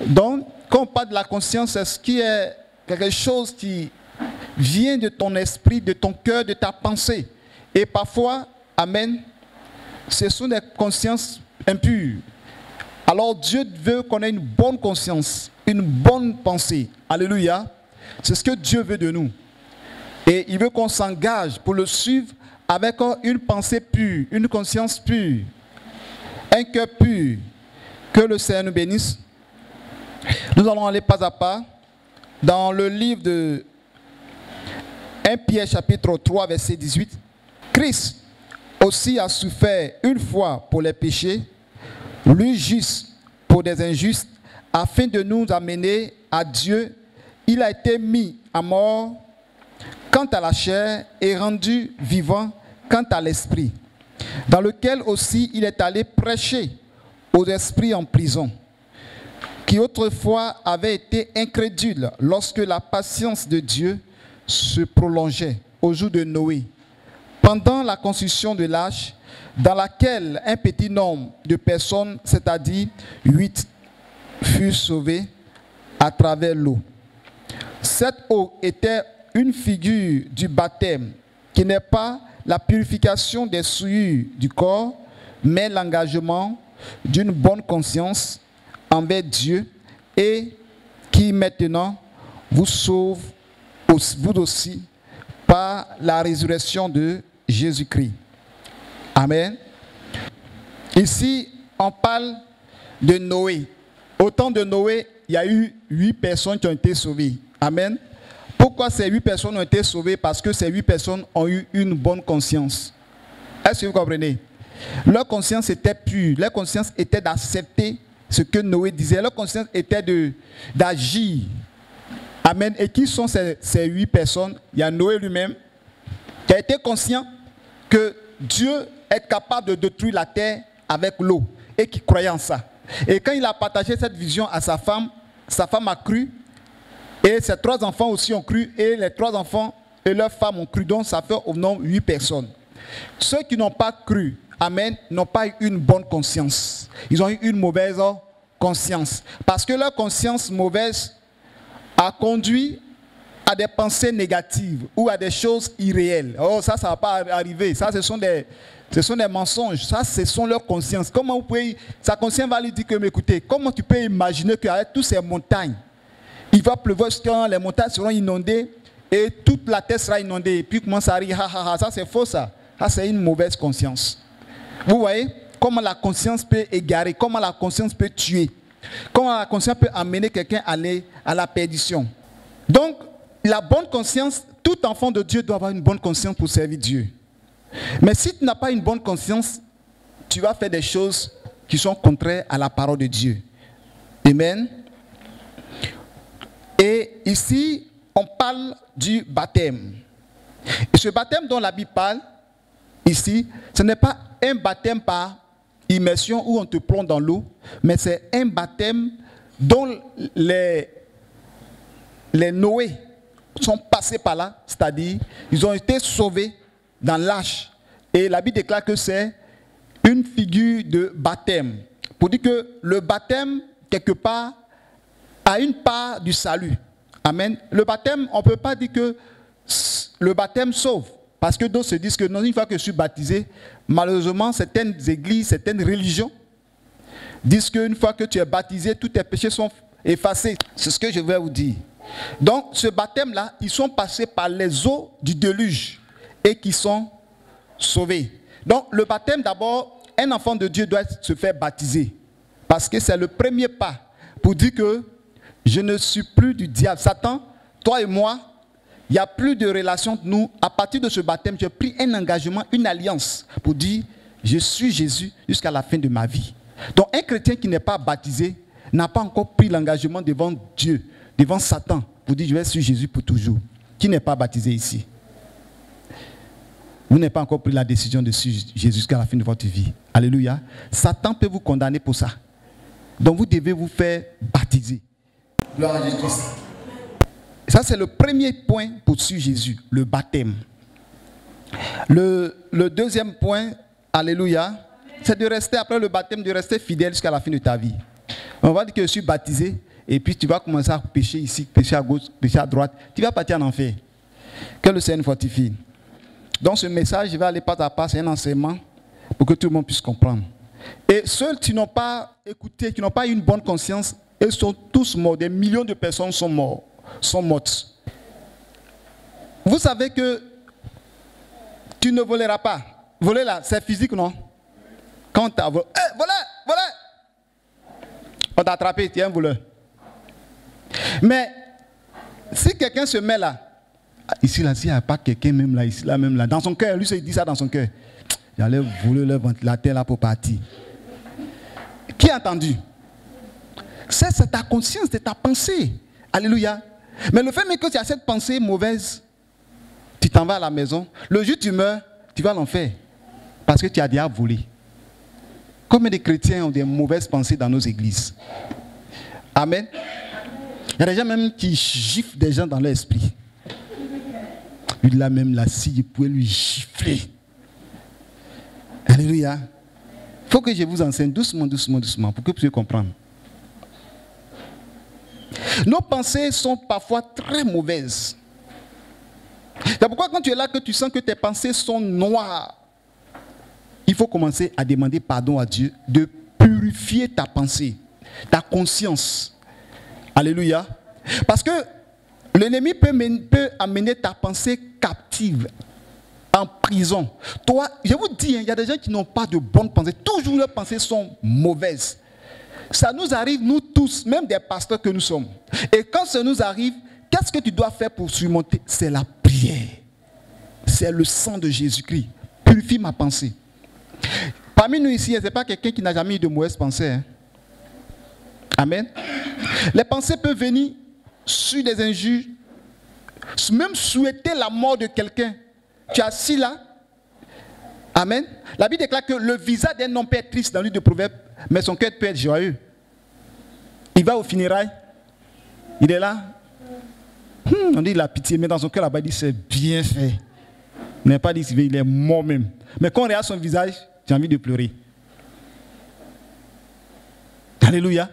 Donc, quand on parle de la conscience, c'est ce qui est quelque chose qui vient de ton esprit, de ton cœur, de ta pensée. Et parfois, amen, ce sont des consciences impures. Alors Dieu veut qu'on ait une bonne conscience, une bonne pensée. Alléluia. C'est ce que Dieu veut de nous. Et il veut qu'on s'engage pour le suivre avec une pensée pure, une conscience pure, un cœur pur. Que le Seigneur nous bénisse. Nous allons aller pas à pas dans le livre de 1 Pierre chapitre 3 verset 18. Christ aussi a souffert une fois pour les péchés, lui juste pour des injustes, afin de nous amener à Dieu. Il a été mis à mort quant à la chair et rendu vivant quant à l'esprit, dans lequel aussi il est allé prêcher aux esprits en prison, qui autrefois avaient été incrédules lorsque la patience de Dieu se prolongeait au jour de Noé, pendant la construction de l'arche, dans laquelle un petit nombre de personnes, c'est-à-dire 8, furent sauvées à travers l'eau. Cette eau était une figure du baptême, qui n'est pas la purification des souillures du corps, mais l'engagement d'une bonne conscience envers Dieu et qui maintenant vous sauve vous aussi par la résurrection de Jésus-Christ. Amen. Ici, on parle de Noé. Au temps de Noé, il y a eu 8 personnes qui ont été sauvées. Amen. Pourquoi ces 8 personnes ont été sauvées? Parce que ces 8 personnes ont eu une bonne conscience. Est-ce que vous comprenez? Leur conscience était pure. Leur conscience était d'accepter ce que Noé disait. Leur conscience était d'agir. Amen. Et qui sont ces 8 personnes? Il y a Noé lui-même qui a été conscient que Dieu est capable de détruire la terre avec l'eau et qui croyait en ça. Et quand il a partagé cette vision à sa femme a cru et ses 3 enfants aussi ont cru et les 3 enfants et leurs femmes ont cru. Donc ça fait au nombre 8 personnes. Ceux qui n'ont pas cru, amen, n'ont pas eu une bonne conscience. Ils ont eu une mauvaise conscience. Parce que leur conscience mauvaise a conduit à des pensées négatives ou à des choses irréelles. Oh, ça ne va pas arriver. Ça, ce sont des mensonges. Ça, ce sont leurs consciences. Comment vous pouvez... Sa conscience va lui dire que, mais écoutez, comment tu peux imaginer qu'avec toutes ces montagnes, il va pleuvoir quand les montagnes seront inondées et toute la terre sera inondée. Et puis comment ça arrive? Ça, c'est faux, ça. Ça, c'est une mauvaise conscience. Vous voyez comment la conscience peut égarer, comment la conscience peut tuer, comment la conscience peut amener quelqu'un à la perdition. Donc, la bonne conscience, tout enfant de Dieu doit avoir une bonne conscience pour servir Dieu. Mais si tu n'as pas une bonne conscience, tu vas faire des choses qui sont contraires à la parole de Dieu. Amen. Et ici, on parle du baptême. Et ce baptême dont la Bible parle, ici, ce n'est pas un baptême par immersion où on te plonge dans l'eau, mais c'est un baptême dont les Noé sont passés par là, c'est-à-dire ils ont été sauvés dans l'arche. Et la Bible déclare que c'est une figure de baptême. Pour dire que le baptême, quelque part, a une part du salut. Amen. Le baptême, on ne peut pas dire que le baptême sauve. Parce que d'autres se disent que non, une fois que je suis baptisé, malheureusement, certaines églises, certaines religions disent qu'une fois que tu es baptisé, tous tes péchés sont effacés. C'est ce que je vais vous dire. Donc, ce baptême-là, ils sont passés par les eaux du déluge et qui sont sauvés. Donc, le baptême, d'abord, un enfant de Dieu doit se faire baptiser. Parce que c'est le premier pas pour dire que je ne suis plus du diable. Satan, toi et moi, il n'y a plus de relation entre nous. À partir de ce baptême, j'ai pris un engagement, une alliance pour dire je suis Jésus jusqu'à la fin de ma vie. Donc un chrétien qui n'est pas baptisé n'a pas encore pris l'engagement devant Dieu, devant Satan, pour dire je vais suivre Jésus pour toujours. Qui n'est pas baptisé ici? Vous n'avez pas encore pris la décision de suivre Jésus jusqu'à la fin de votre vie. Alléluia. Satan peut vous condamner pour ça. Donc vous devez vous faire baptiser. Gloire à Jésus-Christ. Ça, c'est le premier point pour suivre Jésus, le baptême. Le deuxième point, alléluia, c'est de rester, après le baptême, de rester fidèle jusqu'à la fin de ta vie. On va dire que je suis baptisé et puis tu vas commencer à pécher ici, pécher à gauche, pécher à droite, tu vas partir en enfer. Que le Seigneur fortifie. Dans ce message, je vais aller pas à pas, c'est un enseignement pour que tout le monde puisse comprendre. Et ceux qui n'ont pas écouté, qui n'ont pas eu une bonne conscience, ils sont tous morts. Des millions de personnes sont mortes. Vous savez que tu ne voleras pas. Voler là, c'est physique, non? Quand tu as volé, volé! On t'a attrapé, tu es un voleur. Mais si quelqu'un se met là, ici, là, s'il n'y a pas quelqu'un même là, ici, là, même là, dans son cœur, lui, il dit ça dans son cœur. J'allais voler le ventilateur là pour partir. Qui a entendu? C'est ta conscience, c'est ta pensée. Alléluia. Mais le fait même que tu as cette pensée mauvaise, tu t'en vas à la maison. Le jour où tu meurs, tu vas à l'enfer. Parce que tu as déjà volé. Combien de chrétiens ont des mauvaises pensées dans nos églises? Amen. Il y a des gens même qui giflent des gens dans leur esprit. Lui là même là, si je pouvais lui gifler. Alléluia. Il faut que je vous enseigne doucement pour que vous puissiez comprendre. Nos pensées sont parfois très mauvaises. C'est pourquoi quand tu es là, que tu sens que tes pensées sont noires, il faut commencer à demander pardon à Dieu de purifier ta pensée, ta conscience. Alléluia. Parce que l'ennemi peut amener ta pensée captive, en prison. Toi, je vous dis, il y a des gens qui n'ont pas de bonnes pensées. Toujours leurs pensées sont mauvaises. Ça nous arrive, nous tous, même des pasteurs que nous sommes. Et quand ça nous arrive, qu'est-ce que tu dois faire pour surmonter? C'est la prière. C'est le sang de Jésus-Christ. Purifie ma pensée. Parmi nous ici, ce n'est pas quelqu'un qui n'a jamais eu de mauvaises pensées. Hein? Amen. Les pensées peuvent venir sur des injures, même souhaiter la mort de quelqu'un. Tu es assis là. Amen. La Bible déclare que le visage d'un homme peut être triste dans le livre de Proverbes, mais son cœur peut être joyeux. Il va au funérailles. Il est là. On dit la pitié, mais dans son cœur là-bas, il dit c'est bien fait. On n'a pas dit il est mort même. Mais quand on regarde son visage, j'ai envie de pleurer. Alléluia.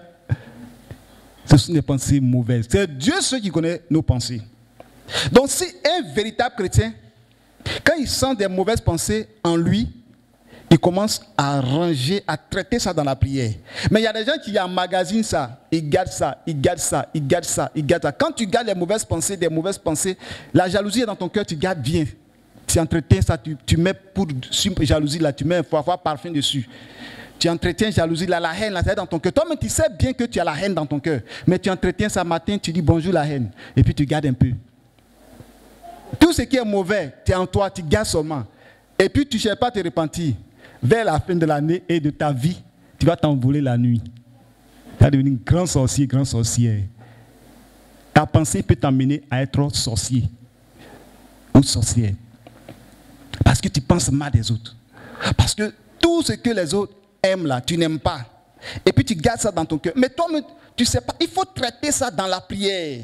Ce sont des pensées mauvaises. C'est Dieu seul qui connaît nos pensées. Donc si un véritable chrétien, quand il sent des mauvaises pensées en lui, il commence à ranger, à traiter ça dans la prière. Mais il y a des gens qui emmagasinent ça, ils gardent ça, ils gardent ça, ils gardent ça, ils gardent ça. Quand tu gardes les mauvaises pensées, des mauvaises pensées, la jalousie est dans ton cœur, tu gardes bien. Tu entretiens ça, tu mets pour jalousie là, tu mets un foie parfum dessus. Tu entretiens jalousie là, la haine là, ça est dans ton cœur. Toi-même, tu sais bien que tu as la haine dans ton cœur. Mais tu entretiens ça matin, tu dis bonjour la haine. Et puis tu gardes un peu. Tout ce qui est mauvais, tu es en toi, tu gardes seulement. Et puis tu ne cherches pas à te repentir. Vers la fin de l'année et de ta vie, tu vas t'envoler la nuit. Tu vas devenir grand sorcier, grand sorcière. Ta pensée peut t'amener à être sorcier ou sorcière. Parce que tu penses mal des autres. Parce que tout ce que les autres aiment là, tu n'aimes pas. Et puis tu gardes ça dans ton cœur. Mais toi, tu ne sais pas, il faut traiter ça dans la prière.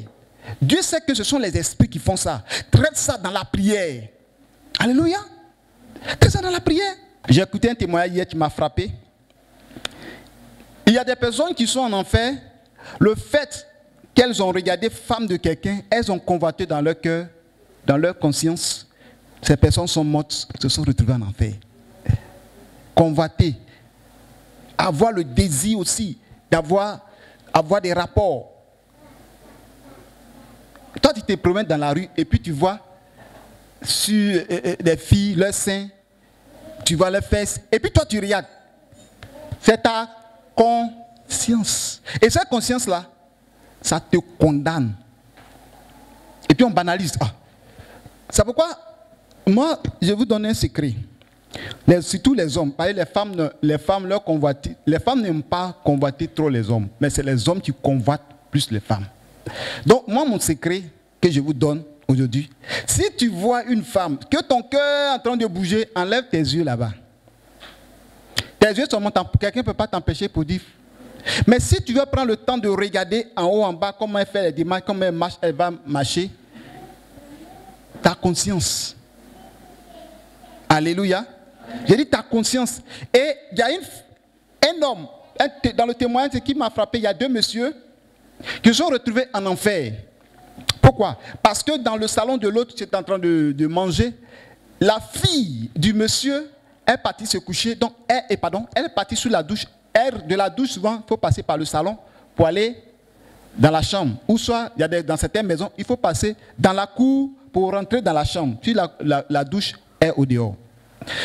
Dieu sait que ce sont les esprits qui font ça. Traite ça dans la prière. Alléluia. Traite ça dans la prière. J'ai écouté un témoignage hier qui m'a frappé. Il y a des personnes qui sont en enfer. Le fait qu'elles ont regardé femme de quelqu'un, elles ont convoité dans leur cœur, dans leur conscience. Ces personnes sont mortes, se sont retrouvées en enfer. Convoiter. Avoir le désir aussi avoir des rapports. Toi, tu te promènes dans la rue et puis tu vois sur des filles, leurs seins, tu vois leurs fesses, et puis toi tu regardes. C'est ta conscience. Et cette conscience-là, ça te condamne. Et puis on banalise. C'est pourquoi, moi, je vais vous donner un secret. Surtout les hommes. Les femmes n'aiment pas convoiter trop les hommes, mais c'est les hommes qui convoitent plus les femmes. Donc, moi, mon secret que je vous donne aujourd'hui, si tu vois une femme, que ton cœur est en train de bouger, enlève tes yeux là-bas. Tes yeux sont montants. Quelqu'un ne peut pas t'empêcher pour dire. Mais si tu veux prendre le temps de regarder en haut, en bas, comment elle fait les démarches, comment elle marche, elle va marcher, ta conscience. Alléluia. J'ai dit ta conscience. Et il y a un homme, dans le témoignage qui m'a frappé, il y a deux messieurs. qui se sont retrouvés en enfer. Pourquoi? Parce que dans le salon de l'autre, tu es en train de manger, la fille du monsieur est partie se coucher, donc elle est partie sous la douche. De la douche, souvent, il faut passer par le salon pour aller dans la chambre. Ou soit, dans certaines maisons, il faut passer dans la cour pour rentrer dans la chambre. Puis la douche est au dehors.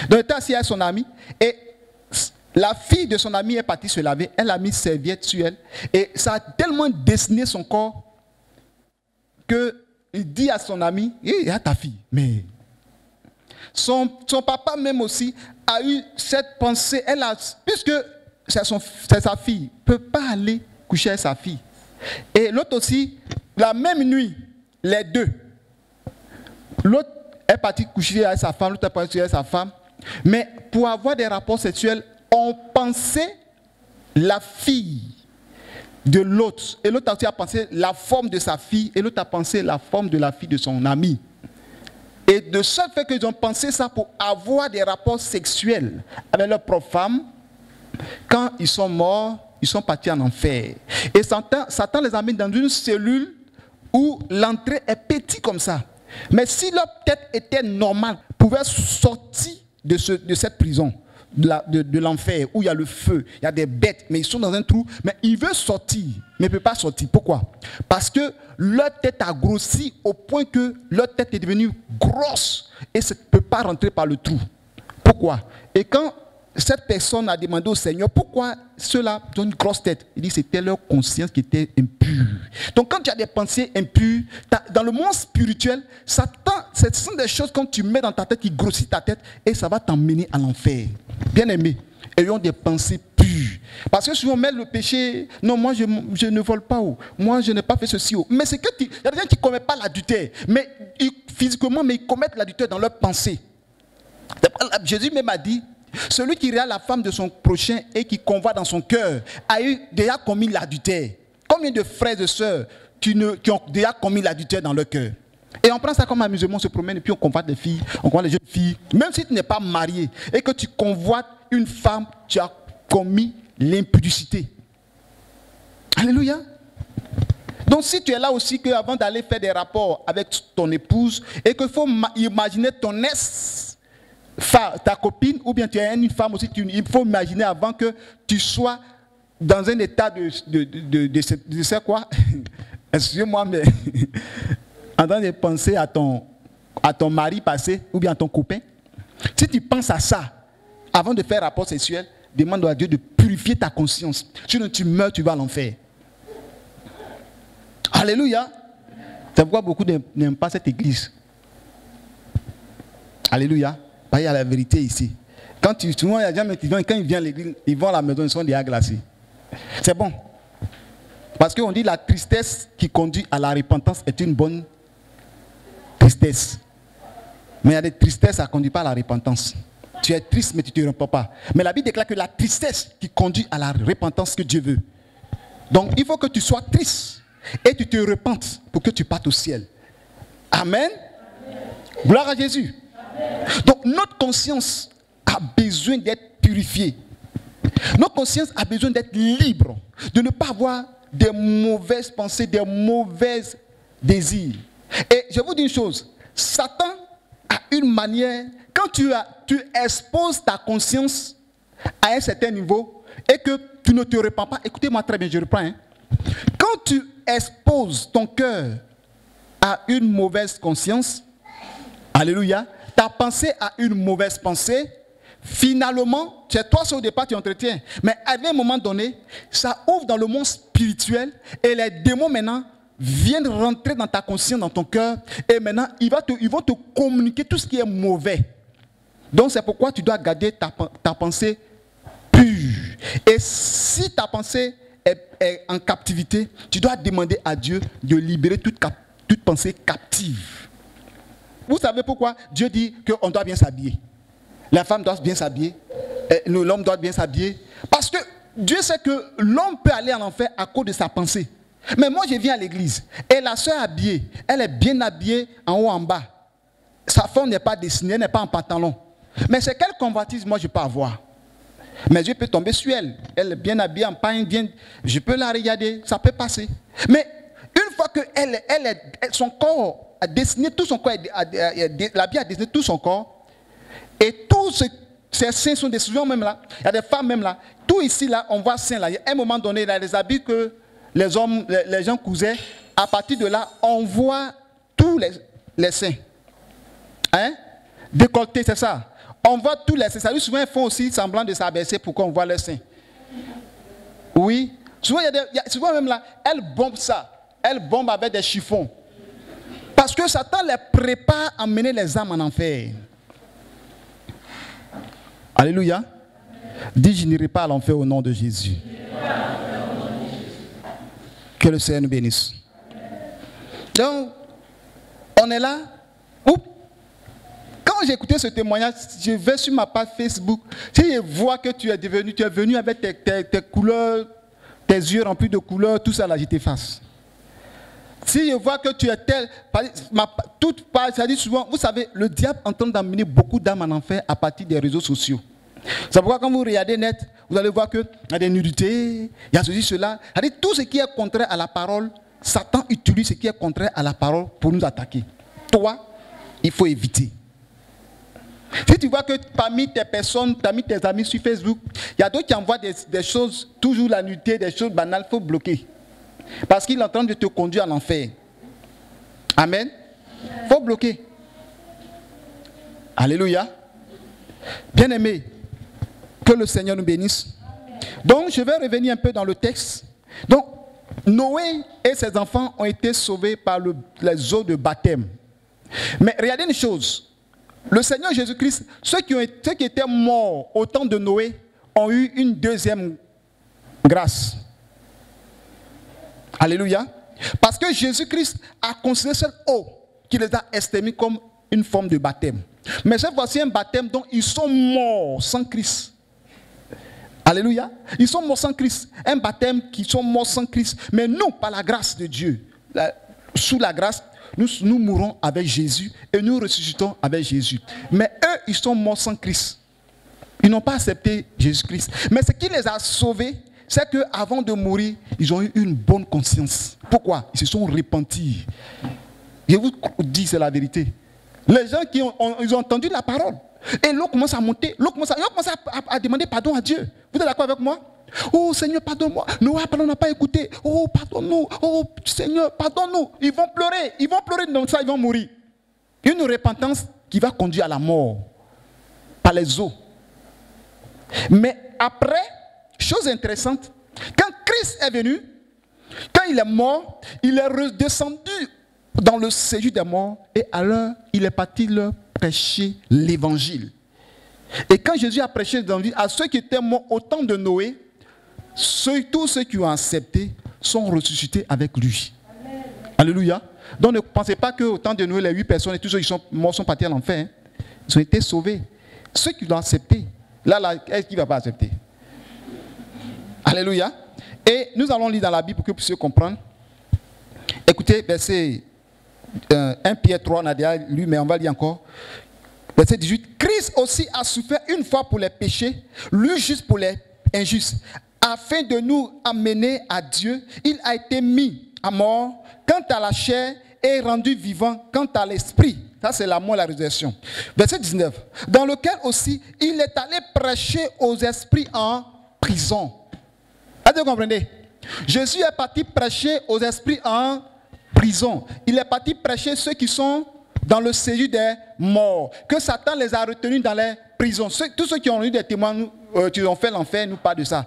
Donc, il était assis avec son ami et la fille de son ami est partie se laver. Elle a mis serviette sur elle et ça a tellement dessiné son corps qu'il dit à son ami, il y a ta fille. Mais son papa même aussi a eu cette pensée. Puisque c'est sa fille, ne peut pas aller coucher avec sa fille. Et l'autre aussi, la même nuit, les deux. L'autre est parti coucher avec sa femme, l'autre est parti coucher avec sa femme. Mais pour avoir des rapports sexuels, on pensait la fille de l'autre. Et l'autre aussi a pensé la forme de sa fille. Et l'autre a pensé la forme de la fille de son ami. Et de ce fait qu'ils ont pensé ça pour avoir des rapports sexuels avec leur propre femme, quand ils sont morts, ils sont partis en enfer. Et Satan les a mis dans une cellule où l'entrée est petite comme ça. Mais si leur tête était normale, ils pouvaient sortir de cette prison, de l'enfer, où il y a le feu, il y a des bêtes, mais ils sont dans un trou, mais ils veulent sortir, mais ils ne peuvent pas sortir. Pourquoi? Parce que leur tête a grossi au point que leur tête est devenue grosse et ça ne peut pas rentrer par le trou. Pourquoi? Et quand cette personne a demandé au Seigneur pourquoi ceux-là ont une grosse tête, il dit que c'était leur conscience qui était impure. Donc quand tu as des pensées impures, dans le monde spirituel, Satan, ce sont des choses quand tu mets dans ta tête qui grossit ta tête et ça va t'emmener à l'enfer. Bien aimé, ayons des pensées pures. Parce que souvent on met le péché, non moi je ne vole pas, moi je n'ai pas fait ceci. Mais c'est que il y a des gens qui ne commettent pas l'adultère, mais physiquement, mais ils commettent l'adultère dans leurs pensées. Jésus même a dit, celui qui regarde la femme de son prochain et qui convoite dans son cœur a déjà commis l'adultère. Combien de frères et sœurs qui ont déjà commis l'adultère dans leur cœur? Et on prend ça comme amusement, on se promène et puis on convoite les filles, on convoite les jeunes filles. Même si tu n'es pas marié et que tu convoites une femme, tu as commis l'impudicité. Alléluia. Donc si tu es là aussi qu'avant d'aller faire des rapports avec ton épouse et qu'il faut imaginer ton ta copine, ou bien tu es une femme aussi, il faut imaginer avant que tu sois dans un état de sais quoi, excusez-moi, mais en train de penser à ton mari passé, ou bien à ton copain. Si tu penses à ça, avant de faire rapport sexuel, demande à Dieu de purifier ta conscience. Sinon tu meurs, tu vas à l'enfer. Alléluia. C'est pourquoi beaucoup n'aiment pas cette église. Alléluia. Il y a la vérité ici. Souvent, il y a des gens qui viennent, quand ils viennent à l'église, ils vont à la maison, ils sont déjà glacés. C'est bon. Parce qu'on dit la tristesse qui conduit à la repentance est une bonne tristesse. Mais il y a des tristesses, ça ne conduit pas à la repentance. Tu es triste, mais tu ne te repens pas. Mais la Bible déclare que la tristesse qui conduit à la repentance que Dieu veut. Donc, il faut que tu sois triste et tu te repentes pour que tu partes au ciel. Amen. Gloire à Jésus. Donc notre conscience a besoin d'être purifiée. Notre conscience a besoin d'être libre, de ne pas avoir des mauvaises pensées, des mauvais désirs. Et je vous dis une chose, Satan a une manière, quand tu exposes ta conscience à un certain niveau et que tu ne te repens pas, écoutez-moi très bien, je reprends. Quand tu exposes ton cœur à une mauvaise conscience, alléluia, ta pensée a une mauvaise pensée, finalement, c'est toi au départ tu entretiens. Mais à un moment donné, ça ouvre dans le monde spirituel et les démons maintenant viennent rentrer dans ta conscience, dans ton cœur et maintenant ils vont te communiquer tout ce qui est mauvais. Donc c'est pourquoi tu dois garder ta pensée pure. Et si ta pensée est en captivité, tu dois demander à Dieu de libérer toute pensée captive. Vous savez pourquoi Dieu dit qu'on doit bien s'habiller? La femme doit bien s'habiller, l'homme doit bien s'habiller. Parce que Dieu sait que l'homme peut aller en enfer à cause de sa pensée. Mais moi je viens à l'église et la soeur habillée, elle est bien habillée en haut en bas. Sa forme n'est pas dessinée, elle n'est pas en pantalon. Mais c'est quelle convoitise moi je peux avoir? Mes yeux peuvent tomber sur elle. Elle est bien habillée en pagne, je peux la regarder, ça peut passer. Mais une fois que son corps a dessiné tout son corps, la Bible a dessiné tout son corps, et tous ces seins sont des souvent même là, il y a des femmes même là, tout ici là, on voit seins là. À un moment donné, il y a des habits que les hommes, les gens cousaient. À partir de là, on voit tous les seins. Hein? Décolleté, c'est ça. On voit tous les seins. Ça lui, souvent, ils font aussi semblant de s'abaisser pour qu'on voit les seins. Oui. Souvent, souvent même là, elle bombe ça. Elle bombe avec des chiffons. Parce que Satan les prépare à mener les âmes en enfer. Alléluia. Dis, je n'irai pas à l'enfer au nom de Jésus. Que le Seigneur nous bénisse. Donc, on est là. Oups. Quand j'ai écouté ce témoignage, je vais sur ma page Facebook. Si je vois que tu es venu avec tes couleurs, tes yeux remplis de couleurs, tout ça là, je t'efface. Si je vois que tu es tel, toute page, ça dit souvent, vous savez, le diable est en train d'amener beaucoup d'âmes en enfer à partir des réseaux sociaux. C'est pourquoi quand vous regardez net, vous allez voir qu'il y a des nudités, il y a ceci, cela. C'est-à-dire tout ce qui est contraire à la parole, Satan utilise ce qui est contraire à la parole pour nous attaquer. Toi, il faut éviter. Si tu vois que parmi tes personnes, parmi tes amis sur Facebook, il y a d'autres qui envoient des choses, toujours la nudité, des choses banales, il faut bloquer. Parce qu'il est en train de te conduire à l'enfer. Amen. Il faut bloquer. Alléluia. Bien-aimés, que le Seigneur nous bénisse. Donc, je vais revenir un peu dans le texte. Donc, Noé et ses enfants ont été sauvés par les eaux de baptême. Mais regardez une chose. Le Seigneur Jésus-Christ, ceux qui étaient morts au temps de Noé, ont eu une deuxième grâce. Alléluia. Parce que Jésus-Christ a considéré cette eau qui les a estimés comme une forme de baptême. Mais cette fois-ci, un baptême dont ils sont morts sans Christ. Alléluia. Ils sont morts sans Christ. Un baptême qui sont morts sans Christ. Mais nous, par la grâce de Dieu, sous la grâce, nous mourons avec Jésus et nous ressuscitons avec Jésus. Mais eux, ils sont morts sans Christ. Ils n'ont pas accepté Jésus-Christ. Mais ce qui les a sauvés, c'est qu'avant de mourir, ils ont eu une bonne conscience. Pourquoi? Ils se sont repentis. Je vous dis, c'est la vérité. Les gens qui ils ont entendu la parole. Et l'eau commence à monter. L'eau commence à demander pardon à Dieu. Vous êtes d'accord avec moi? Oh Seigneur, pardonne-moi. Noah, pardon, on n'a pas écouté. Oh, pardonne-nous. Oh Seigneur, pardonne-nous. Ils vont pleurer. Ils vont pleurer dans ça, ils vont mourir. Une repentance qui va conduire à la mort. Par les eaux. Mais après, chose intéressante, quand Christ est venu, quand il est mort, il est redescendu dans le séjour des morts et alors il est parti leur prêcher l'évangile. Et quand Jésus a prêché l'évangile à ceux qui étaient morts au temps de Noé, tous ceux qui ont accepté sont ressuscités avec lui. Amen. Alléluia. Donc ne pensez pas qu'au temps de Noé, les 8 personnes et tous ceux qui sont morts sont partis à l'enfer. Hein. Ils ont été sauvés. Ceux qui l'ont accepté, là, est-ce qu'il ne va pas accepter? Alléluia. Et nous allons lire dans la Bible pour que vous puissiez comprendre. Écoutez, verset 1 Pierre 3, on a déjà lu, mais on va lire encore. Verset 18. Christ aussi a souffert une fois pour les péchés, lui juste pour les injustes, afin de nous amener à Dieu. Il a été mis à mort quant à la chair et rendu vivant quant à l'esprit. Ça, c'est la mort et la résurrection. Verset 19. Dans lequel aussi, il est allé prêcher aux esprits en prison. Est-ce que vous comprenez? Jésus est parti prêcher aux esprits en prison. Il est parti prêcher ceux qui sont dans le séjour des morts. Que Satan les a retenus dans les prisons. Tous ceux qui ont eu des témoins, qui ont fait l'enfer, nous parlent de ça.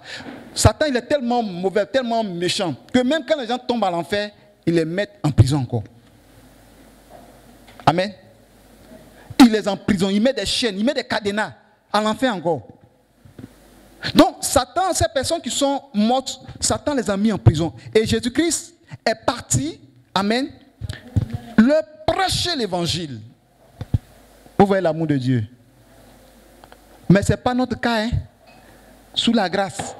Satan, il est tellement mauvais, tellement méchant, que même quand les gens tombent à l'enfer, il les met en prison encore. Amen. Il les emprisonne, il met des chaînes, il met des cadenas à l'enfer encore. Donc, Satan, ces personnes qui sont mortes, Satan les a mis en prison. Et Jésus-Christ est parti, amen, leur prêcher l'évangile. Vous voyez l'amour de Dieu. Mais ce n'est pas notre cas, hein. Sous la grâce.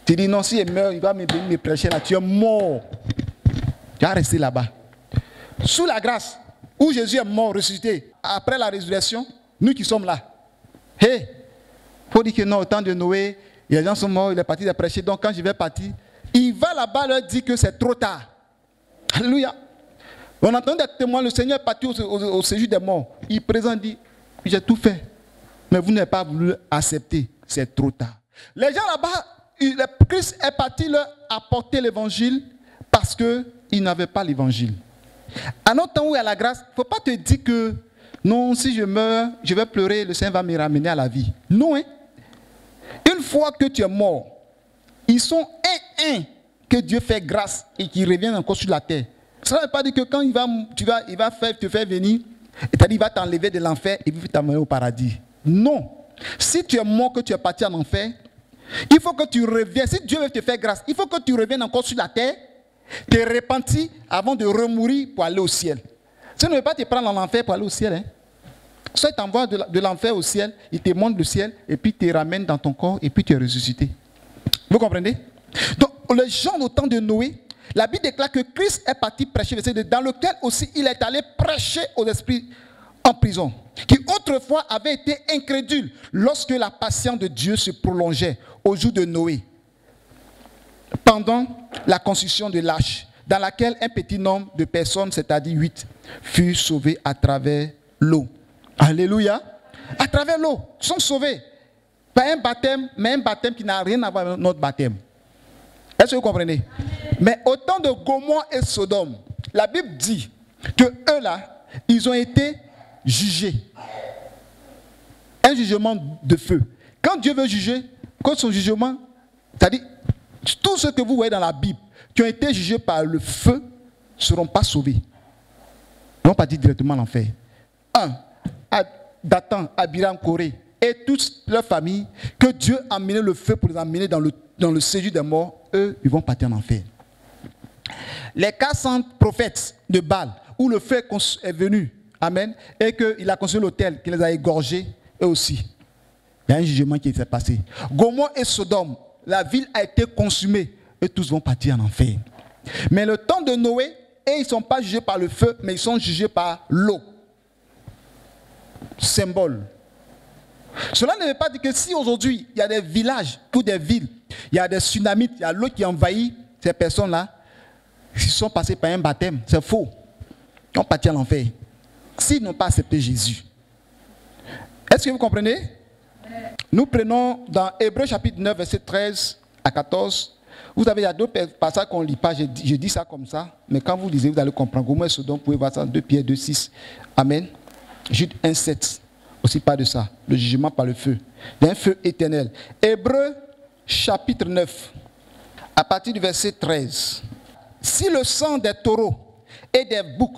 Tu dis non, si il meurt, il va me prêcher là. Tu es mort. Tu vas rester là-bas. Sous la grâce, où Jésus est mort, ressuscité, après la résurrection, nous qui sommes là. Hey, il faut dire que non, au temps de Noé, Et les gens sont morts, il est parti de prêcher. Donc quand je vais partir, il va là-bas leur dire que c'est trop tard. Alléluia. On entend des témoins, le Seigneur est parti au séjour des morts. Il présente, dit, j'ai tout fait. Mais vous n'avez pas voulu accepter, c'est trop tard. Les gens là-bas, Christ est parti leur apporter l'évangile parce qu'ils n'avaient pas l'évangile. À notre temps où il y a la grâce, il ne faut pas te dire que non, si je meurs, je vais pleurer, le Seigneur va me ramener à la vie. Non, hein? Une fois que tu es mort, ils sont un que Dieu fait grâce et qui reviennent encore sur la terre. Ça ne veut pas dire que quand il va te faire venir, c'est-à-dire il va t'enlever de l'enfer et puis t'amener au paradis. Non. Si tu es mort, que tu es parti en enfer, il faut que tu reviennes. Si Dieu veut te faire grâce, il faut que tu reviennes encore sur la terre, te repentir avant de remourir pour aller au ciel. Ça ne veut pas te prendre en enfer pour aller au ciel. Hein? Soit il t'envoie de l'enfer au ciel, il te montre le ciel et puis il te ramène dans ton corps et puis tu es ressuscité. Vous comprenez? Donc, les gens au temps de Noé, la Bible déclare que Christ est parti prêcher, dans lequel aussi il est allé prêcher aux esprits en prison, qui autrefois avaient été incrédules lorsque la patience de Dieu se prolongeait au jour de Noé, pendant la construction de l'arche, dans laquelle un petit nombre de personnes, c'est-à-dire 8, furent sauvés à travers l'eau. Alléluia. À travers l'eau, sont sauvés. Pas un baptême, mais un baptême qui n'a rien à voir avec notre baptême. Est-ce que vous comprenez? Mais au temps de Gomorrhe et Sodome, la Bible dit que eux là, ils ont été jugés. Un jugement de feu. Quand Dieu veut juger, quand son jugement, c'est-à-dire tous ceux que vous voyez dans la Bible qui ont été jugés par le feu ne seront pas sauvés. Ils ne vont pas dire directement l'enfer. Dathan, Abiram, Corée et toute leur famille, que Dieu a amené le feu pour les amener dans le séjour des morts, eux, ils vont partir en enfer. Les 400 prophètes de Baal, où le feu est venu, amen, et qu'il a construit l'autel, qu'il les a égorgés, eux aussi. Il y a un jugement qui s'est passé. Gomorrhe et Sodome, la ville a été consumée, et tous vont partir en enfer. Mais le temps de Noé, ils ne sont pas jugés par le feu, mais ils sont jugés par l'eau. Symbole. Cela ne veut pas dire que si aujourd'hui il y a des villages ou des villes, il y a des tsunamis, il y a l'eau qui envahit ces personnes-là, ils sont passés par un baptême, c'est faux. Ils ont parti à l'enfer. S'ils n'ont pas accepté Jésus. Est-ce que vous comprenez? Nous prenons dans Hébreux chapitre 9, verset 13 à 14. Vous savez, il y a d'autres passages qu'on ne lit pas, je dis ça comme ça, mais quand vous lisez, vous allez comprendre. Au moins, Sodome, vous pouvez voir ça, 2 Pierre 2, 6. Amen. Jude 1, 7. Aussi pas de ça. Le jugement par le feu. D'un feu éternel. Hébreux chapitre 9. À partir du verset 13. Si le sang des taureaux et des boucs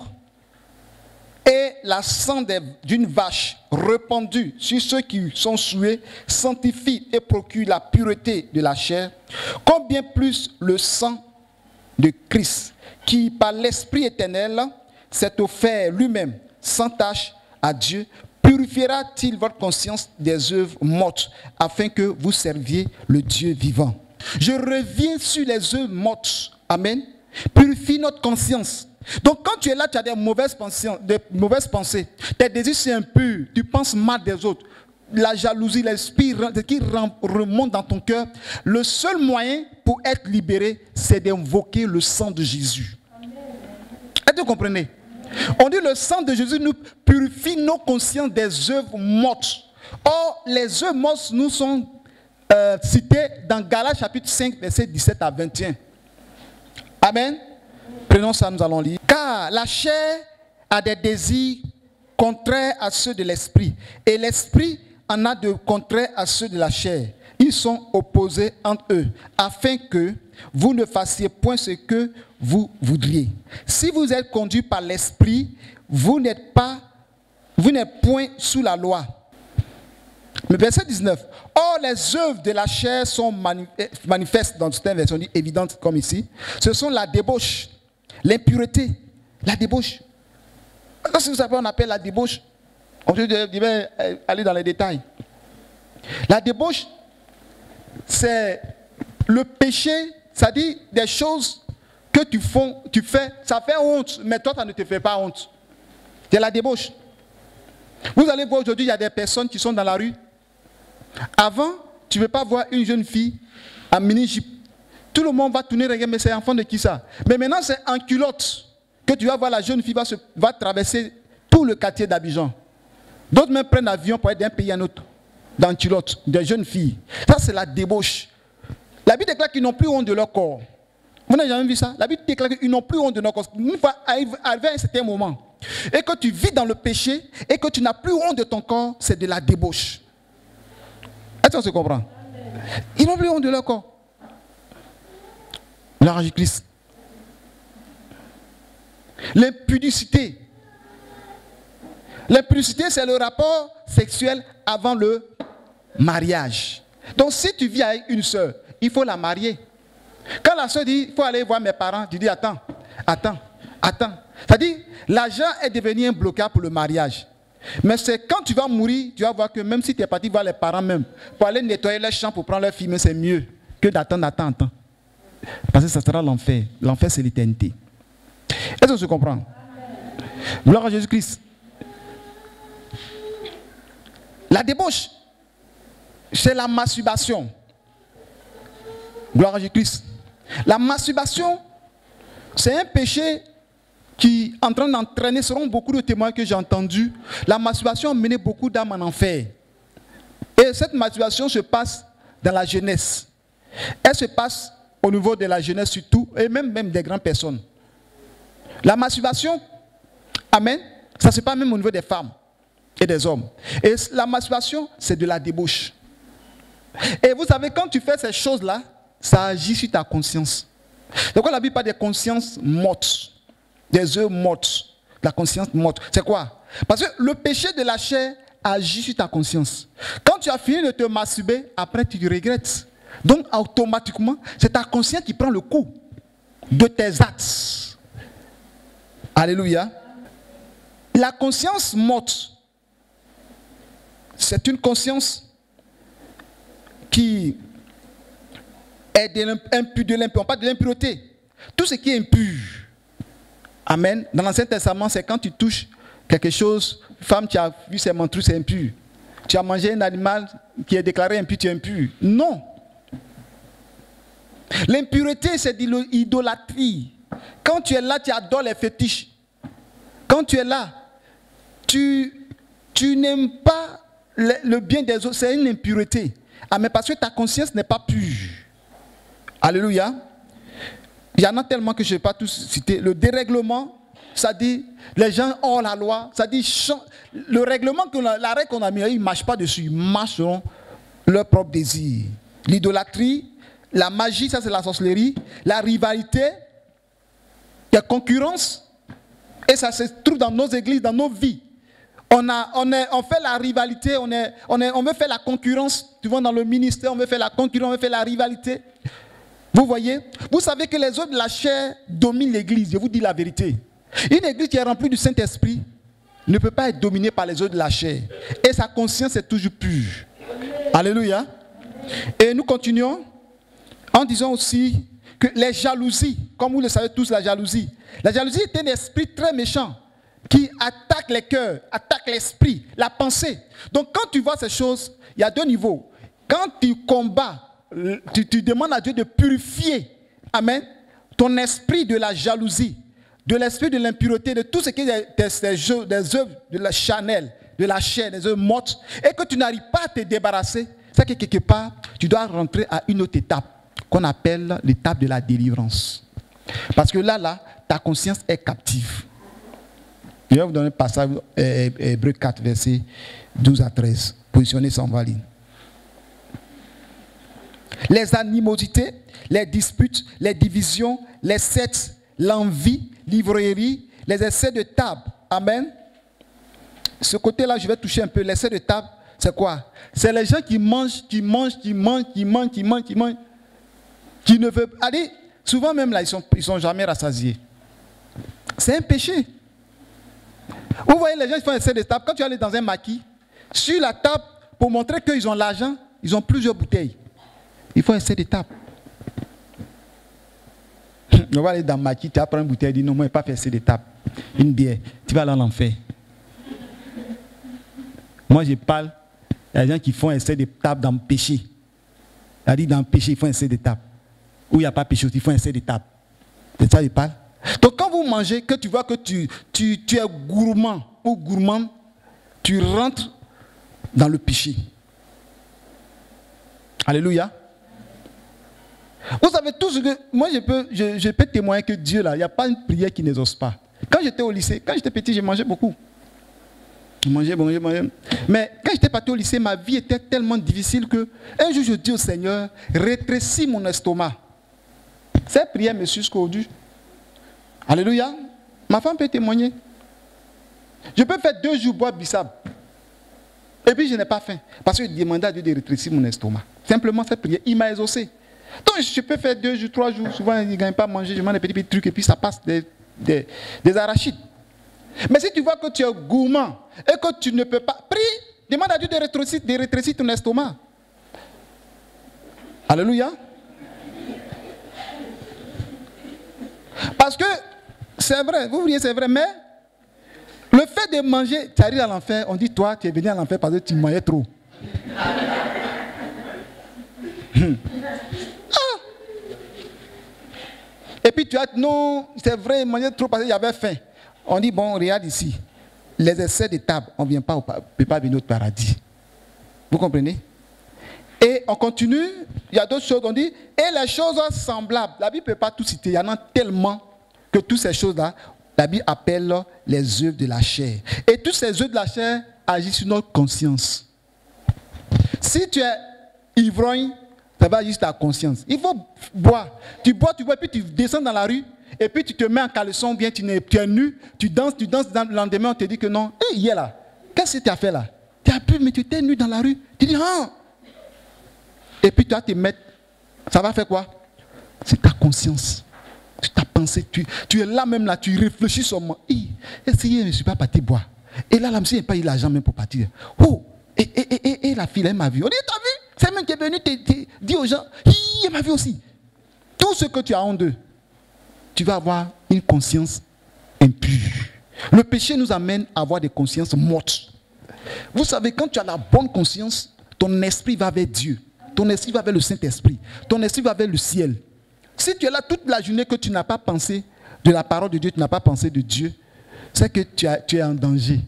et la sang d'une vache répandue sur ceux qui sont souillés sanctifie et procure la pureté de la chair, combien plus le sang de Christ, qui par l'Esprit éternel s'est offert lui-même sans tache à Dieu, purifiera-t-il votre conscience des œuvres mortes, afin que vous serviez le Dieu vivant? Je reviens sur les œuvres mortes. Amen. Purifie notre conscience. Donc quand tu es là, tu as des mauvaises pensées. Tes désirs sont impurs. Tu penses mal des autres. La jalousie, l'esprit qui remonte dans ton cœur. Le seul moyen pour être libéré, c'est d'invoquer le sang de Jésus. Est-ce que vous comprenez? On dit le sang de Jésus nous purifie nos consciences des œuvres mortes. Or, les œuvres mortes nous sont citées dans Galates chapitre 5, verset 17 à 21. Amen. Prenons ça, nous allons lire. Car la chair a des désirs contraires à ceux de l'esprit, et l'esprit en a de contraires à ceux de la chair. Ils sont opposés entre eux, afin que vous ne fassiez point ce que vous voudriez. Si vous êtes conduit par l'esprit, vous n'êtes point sous la loi. Le verset 19. Or, les œuvres de la chair sont manifestes dans certaines versions, évidentes comme ici. Ce sont la débauche, l'impureté, la débauche. Quand vous savez, on appelle la débauche. On devait aller dans les détails. La débauche, c'est le péché, c'est-à-dire des choses que tu fais, ça fait honte, mais toi, ça ne te fait pas honte. C'est la débauche. Vous allez voir aujourd'hui, il y a des personnes qui sont dans la rue. Avant, tu ne peux pas voir une jeune fille en mini-jupe. Tout le monde va tourner, regarder, mais c'est enfant de qui ça? Mais maintenant, c'est en culotte que tu vas voir la jeune fille va traverser tout le quartier d'Abidjan. D'autres même prennent l'avion pour aller d'un pays à un autre, dans culotte, des jeunes filles. Ça, c'est la débauche. La Bible déclare qu'ils n'ont plus honte de leur corps. Vous n'avez jamais vu ça? La Bible déclare qu'ils n'ont plus honte de leur corps. Une fois arrivé à un certain moment, et que tu vis dans le péché, et que tu n'as plus honte de ton corps, c'est de la débauche. Est-ce qu'on se comprend? Ils n'ont plus honte de leur corps. Gloire à Jésus-Christ. L'impudicité. L'impudicité, c'est le rapport sexuel avant le mariage. Donc, si tu vis avec une soeur, il faut la marier. Quand la soeur dit, il faut aller voir mes parents, tu dis, attends. C'est-à-dire, l'argent est devenu un blocage pour le mariage. Mais c'est quand tu vas mourir, tu vas voir que même si tu es parti voir les parents même, pour aller nettoyer les champs pour prendre leur fille, mais c'est mieux que d'attendre. Parce que ça sera l'enfer. L'enfer, c'est l'éternité. Est-ce qu'on se comprend? Gloire à Jésus-Christ. La débauche, c'est la masturbation. Gloire à Jésus-Christ. La masturbation, c'est un péché qui est en train d'entraîner, selon beaucoup de témoins que j'ai entendus, la masturbation a mené beaucoup d'âmes en enfer. Et cette masturbation se passe dans la jeunesse. Elle se passe au niveau de la jeunesse surtout, et même des grandes personnes. La masturbation, amen, ça se passe même au niveau des femmes et des hommes. Et la masturbation, c'est de la débauche. Et vous savez, quand tu fais ces choses-là, ça agit sur ta conscience. Donc quand la Bible parle des consciences mortes, des œuvres mortes, la conscience morte, c'est quoi? Parce que le péché de la chair agit sur ta conscience. Quand tu as fini de te masturber, après tu te regrettes. Donc automatiquement, c'est ta conscience qui prend le coup de tes actes. Alléluia. La conscience morte, c'est une conscience qui est de l'impureté, on parle de l'impureté. Tout ce qui est impur. Amen. Dans l'Ancien Testament, c'est quand tu touches quelque chose, femme, tu as vu ses menstrues, c'est impur. Tu as mangé un animal qui est déclaré impur, tu es impur. Non. L'impureté, c'est de l'idolâtrie. Quand tu es là, tu adores les fétiches. Quand tu es là, tu n'aimes pas le bien des autres, c'est une impureté. Ah, mais parce que ta conscience n'est pas pure. Alléluia. Il y en a tellement que je ne vais pas tous citer. Le dérèglement, ça dit, les gens ont la loi, ça dit, le règlement, la règle qu'on a mis, ils ne marchent pas dessus, ils marchent selon leur propre désir. L'idolâtrie, la magie, ça c'est la sorcellerie, la rivalité, la concurrence, et ça se trouve dans nos églises, dans nos vies. On fait la rivalité, on veut faire la concurrence, tu vois, dans le ministère, on veut faire la concurrence, on veut faire la rivalité. Vous voyez? Vous savez que les œuvres de la chair dominent l'église, je vous dis la vérité. Une église qui est remplie du Saint-Esprit ne peut pas être dominée par les œuvres de la chair. Et sa conscience est toujours pure. Alléluia. Et nous continuons en disant aussi que les jalousies, comme vous le savez tous, la jalousie est un esprit très méchant qui attaque les cœurs, attaque l'esprit, la pensée. Donc quand tu vois ces choses, il y a deux niveaux. Quand tu combats, tu demandes à Dieu de purifier, amen, ton esprit de la jalousie, de l'esprit de l'impureté, de tout ce qui est des œuvres de la charnelle, de la chair, des œuvres mortes, et que tu n'arrives pas à te débarrasser, c'est que quelque part, tu dois rentrer à une autre étape, qu'on appelle l'étape de la délivrance. Parce que là, ta conscience est captive. Je vais vous donner un passage, Hébreux 4, versets 12 à 13. Positionnez sans valide. Les animosités, les disputes, les divisions, les sectes, l'envie, l'ivrairie, les essais de table. Amen. Ce côté-là, je vais toucher un peu. L'essai de table, c'est quoi? C'est les gens qui mangent, qui ne veulent pas. Allez, souvent même là, ils sont jamais rassasiés. C'est un péché. Vous voyez, les gens qui font essai de table. Quand tu allais dans un maquis, sur la table, pour montrer qu'ils ont l'argent, ils ont plusieurs bouteilles. Il faut essayer de table. On va aller dans le maquis, tu vas prendre une bouteille, tu dis non, moi je ne vais pas faire essayer de table. Une bière, tu vas aller en enfer. Moi je parle, il y a des gens qui font essayer de table dans le péché. Il a dit dans le péché, il faut un set d'étapes. Où il n'y a pas péché, il faut un set d'étapes. C'est ça qu'il parle. Donc quand vous mangez, que tu vois que tu es gourmand ou gourmand, tu rentres dans le péché. Alléluia. Vous savez tout ce que... Moi, je peux témoigner que Dieu, là, il n'y a pas une prière qui n'exauce pas. Quand j'étais au lycée, quand j'étais petit, j'ai mangé beaucoup. Je mangeais. Mais quand j'étais parti au lycée, ma vie était tellement difficile que un jour, je dis au Seigneur, rétrécis mon estomac. Cette prière me suit jusqu'aujourd'hui. Alléluia. Ma femme peut témoigner. Je peux faire 2 jours boire bissap. Et puis je n'ai pas faim. Parce que je demandais à Dieu de rétrécir mon estomac. Simplement cette prière, il m'a exaucé. Donc je peux faire 2 jours, 3 jours. Souvent, il ne gagne pas à manger. Je mange des petits trucs et puis ça passe des arachides. Mais si tu vois que tu es gourmand et que tu ne peux pas, prie, demande à Dieu de rétrécir ton estomac. Alléluia. Parce que c'est vrai, vous voyez, c'est vrai, mais le fait de manger, tu arrives à l'enfer, on dit toi, tu es venu à l'enfer parce que tu mangeais trop. Et puis tu as, non, c'est vrai, manger trop parce qu'il y avait faim. On dit, bon, regarde ici, les essais de table, on ne peut pas venir au paradis. Vous comprenez? Et on continue, il y a d'autres choses, on dit, et les choses semblables. La Bible ne peut pas tout citer, il y en a tellement que toutes ces choses-là, la Bible appelle les œuvres de la chair. Et toutes ces œuvres de la chair agissent sur notre conscience. Si tu es ivrogne, ça va agir sur ta conscience. Il faut boire. Tu bois, puis tu descends dans la rue, et puis tu te mets en caleçon, bien tu es nu, tu danses, dans le lendemain, on te dit que non. Et hier là, qu'est-ce que tu as fait là? Tu as bu, mais tu étais nu dans la rue. Tu dis, ah! Et puis tu vas te mettre, ça va faire quoi? C'est ta conscience. C'est ta pensée. Tu es là même là, tu réfléchis sur moi. Est-ce que je ne suis pas parti boire? Et là, la monsieur n'a pas eu l'argent même pour partir. Oh! Et la fille, elle m'a vu. On dit, t'as vu? C'est même qui est venu te dire aux gens, elle m'a vu aussi. Tout ce que tu as en d'eux, tu vas avoir une conscience impure. Le péché nous amène à avoir des consciences mortes. Vous savez, quand tu as la bonne conscience, ton esprit va vers Dieu. Ton esprit va vers le Saint-Esprit. Ton esprit va vers le ciel. Si tu es là toute la journée que tu n'as pas pensé de la parole de Dieu, tu n'as pas pensé de Dieu, c'est que tu es en danger.